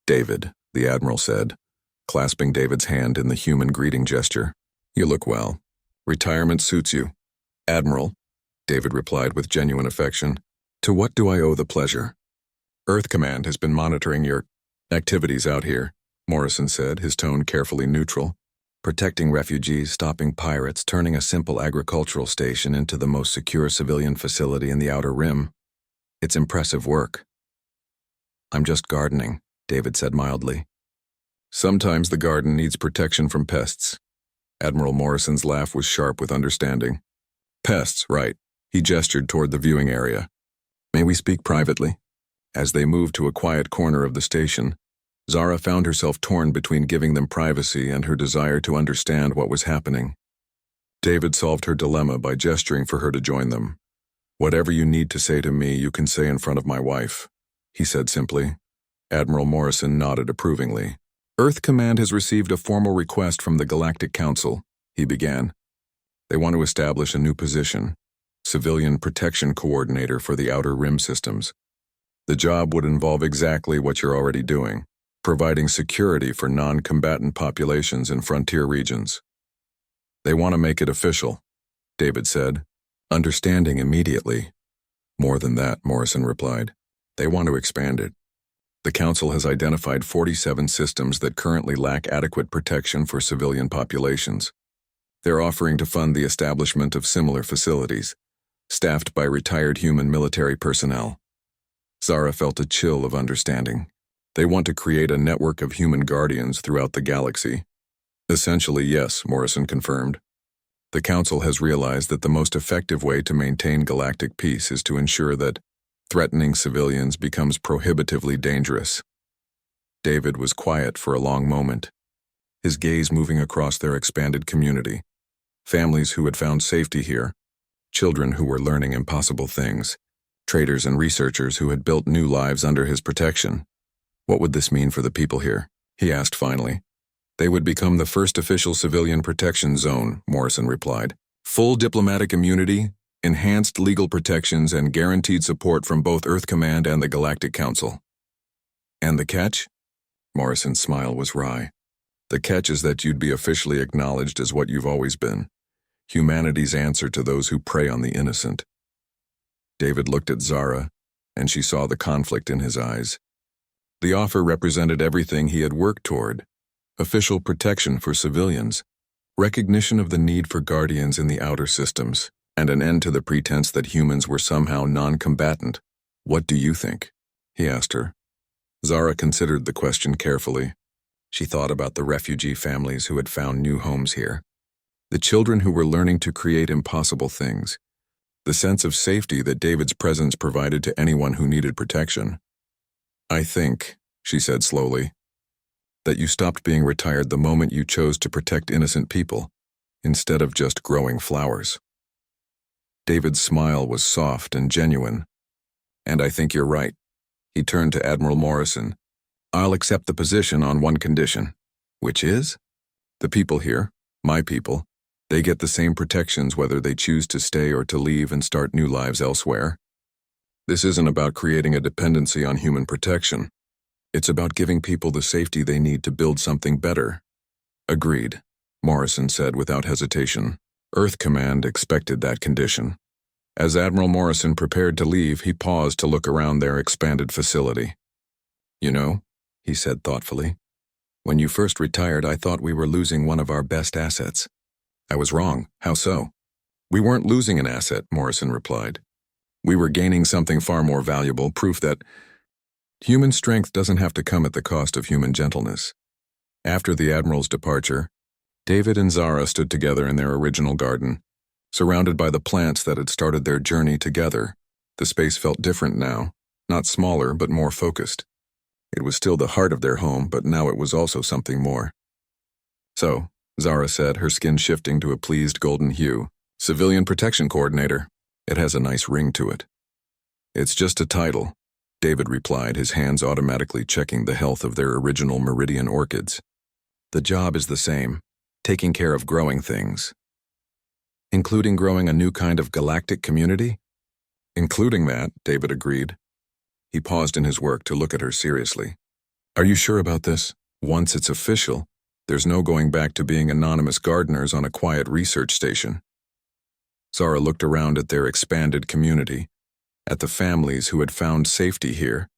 "David," the admiral said, clasping David's hand in the human greeting gesture. "You look well. Retirement suits you." "Admiral," David replied with genuine affection, "to what do I owe the pleasure?" "Earth Command has been monitoring your activities out here," Morrison said, his tone carefully neutral. "Protecting refugees, stopping pirates, turning a simple agricultural station into the most secure civilian facility in the Outer Rim. It's impressive work." "I'm just gardening," David said mildly. "Sometimes the garden needs protection from pests." Admiral Morrison's laugh was sharp with understanding. "Pests, right." He gestured toward the viewing area. "May we speak privately?" As they moved to a quiet corner of the station, Zara found herself torn between giving them privacy and her desire to understand what was happening. David solved her dilemma by gesturing for her to join them. "Whatever you need to say to me, you can say in front of my wife," he said simply. Admiral Morrison nodded approvingly. "Earth Command has received a formal request from the Galactic Council," he began. "They want to establish a new position, Civilian Protection Coordinator for the Outer Rim systems. The job would involve exactly what you're already doing, providing security for non-combatant populations in frontier regions." "They want to make it official," David said, understanding immediately. "More than that," Morrison replied. "They want to expand it. The Council has identified 47 systems that currently lack adequate protection for civilian populations. They're offering to fund the establishment of similar facilities, staffed by retired human military personnel." Zara felt a chill of understanding. "They want to create a network of human guardians throughout the galaxy." "Essentially, yes," Morrison confirmed. "The Council has realized that the most effective way to maintain galactic peace is to ensure that threatening civilians becomes prohibitively dangerous." David was quiet for a long moment, his gaze moving across their expanded community. Families who had found safety here, children who were learning impossible things, traders and researchers who had built new lives under his protection. "What would this mean for the people here?" he asked finally. "They would become the first official civilian protection zone," Morrison replied. "Full diplomatic immunity, enhanced legal protections, and guaranteed support from both Earth Command and the Galactic Council." "And the catch?" Morrison's smile was wry. "The catch is that you'd be officially acknowledged as what you've always been, humanity's answer to those who prey on the innocent." David looked at Zara, and she saw the conflict in his eyes. The offer represented everything he had worked toward: official protection for civilians, recognition of the need for guardians in the outer systems, and an end to the pretense that humans were somehow non-combatant. "What do you think?" he asked her. Zara considered the question carefully. She thought about the refugee families who had found new homes here, the children who were learning to create impossible things, the sense of safety that David's presence provided to anyone who needed protection. "I think," she said slowly, "that you stopped being retired the moment you chose to protect innocent people, instead of just growing flowers." David's smile was soft and genuine. "And I think you're right." He turned to Admiral Morrison. "I'll accept the position on one condition." "Which is?" "The people here, my people, they get the same protections whether they choose to stay or to leave and start new lives elsewhere. This isn't about creating a dependency on human protection. It's about giving people the safety they need to build something better." "Agreed," Morrison said without hesitation. Earth Command expected that condition. As Admiral Morrison prepared to leave, he paused to look around their expanded facility. "You know," he said thoughtfully, "when you first retired, I thought we were losing one of our best assets." "I was wrong. How so?" "We weren't losing an asset," Morrison replied. We were gaining something far more valuable, proof that human strength doesn't have to come at the cost of human gentleness. After the Admiral's departure, David and Zara stood together in their original garden, surrounded by the plants that had started their journey together. The space felt different now, not smaller but more focused. It was still the heart of their home, but now it was also something more. "So," Zara said, her skin shifting to a pleased golden hue, "Civilian Protection Coordinator. It has a nice ring to it." "It's just a title," David replied, his hands automatically checking the health of their original Meridian orchids. "The job is the same, taking care of growing things." "Including growing a new kind of galactic community?" "Including that," David agreed. He paused in his work to look at her seriously. "Are you sure about this? Once it's official, there's no going back to being anonymous gardeners on a quiet research station." Zara looked around at their expanded community, at the families who had found safety here,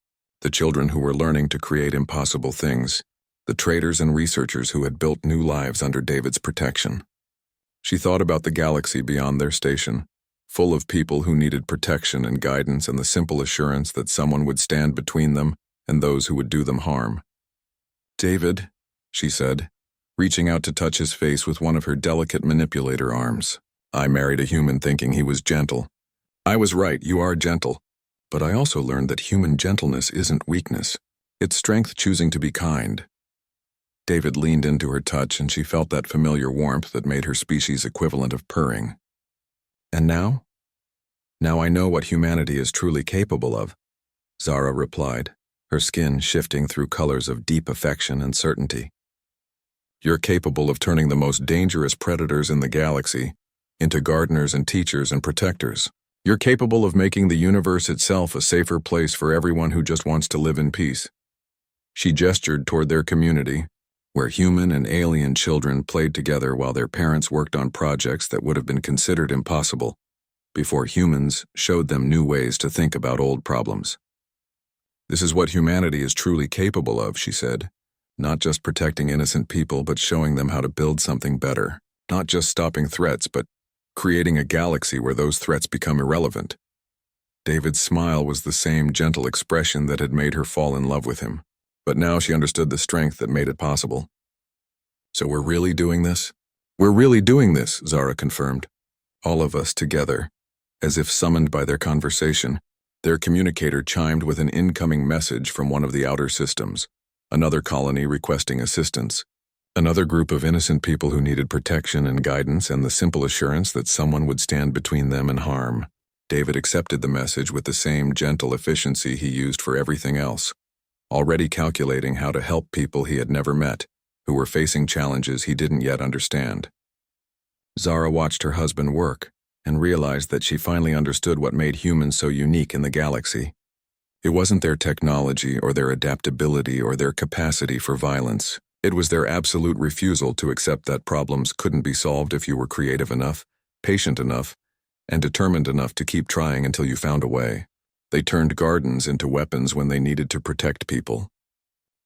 the children who were learning to create impossible things, the traders and researchers who had built new lives under David's protection. She thought about the galaxy beyond their station, full of people who needed protection and guidance and the simple assurance that someone would stand between them and those who would do them harm. "David," she said, reaching out to touch his face with one of her delicate manipulator arms. "I married a human thinking he was gentle. I was right, you are gentle. But I also learned that human gentleness isn't weakness. It's strength choosing to be kind." David leaned into her touch and she felt that familiar warmth that made her species equivalent of purring. "And now? Now I know what humanity is truly capable of," Zara replied, her skin shifting through colors of deep affection and certainty. "You're capable of turning the most dangerous predators in the galaxy into gardeners and teachers and protectors. You're capable of making the universe itself a safer place for everyone who just wants to live in peace." She gestured toward their community, where human and alien children played together while their parents worked on projects that would have been considered impossible, before humans showed them new ways to think about old problems. "This is what humanity is truly capable of," she said, "not just protecting innocent people but showing them how to build something better, not just stopping threats but creating a galaxy where those threats become irrelevant." David's smile was the same gentle expression that had made her fall in love with him, but now she understood the strength that made it possible. "So we're really doing this?" "We're really doing this," Zara confirmed. All of us together, as if summoned by their conversation. Their communicator chimed with an incoming message from one of the outer systems, another colony requesting assistance. Another group of innocent people who needed protection and guidance and the simple assurance that someone would stand between them and harm. David accepted the message with the same gentle efficiency he used for everything else, already calculating how to help people he had never met, who were facing challenges he didn't yet understand. Zara watched her husband work and realized that she finally understood what made humans so unique in the galaxy. It wasn't their technology or their adaptability or their capacity for violence. It was their absolute refusal to accept that problems couldn't be solved if you were creative enough, patient enough, and determined enough to keep trying until you found a way. They turned gardens into weapons when they needed to protect people.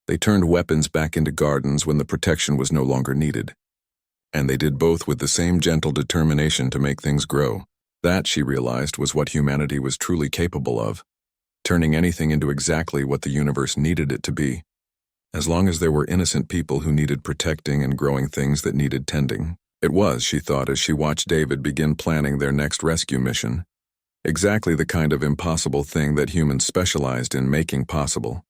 They turned weapons back into gardens when the protection was no longer needed. And they did both with the same gentle determination to make things grow. That, she realized, was what humanity was truly capable of, turning anything into exactly what the universe needed it to be. As long as there were innocent people who needed protecting and growing things that needed tending. It was, she thought as she watched David begin planning their next rescue mission. Exactly the kind of impossible thing that humans specialized in making possible.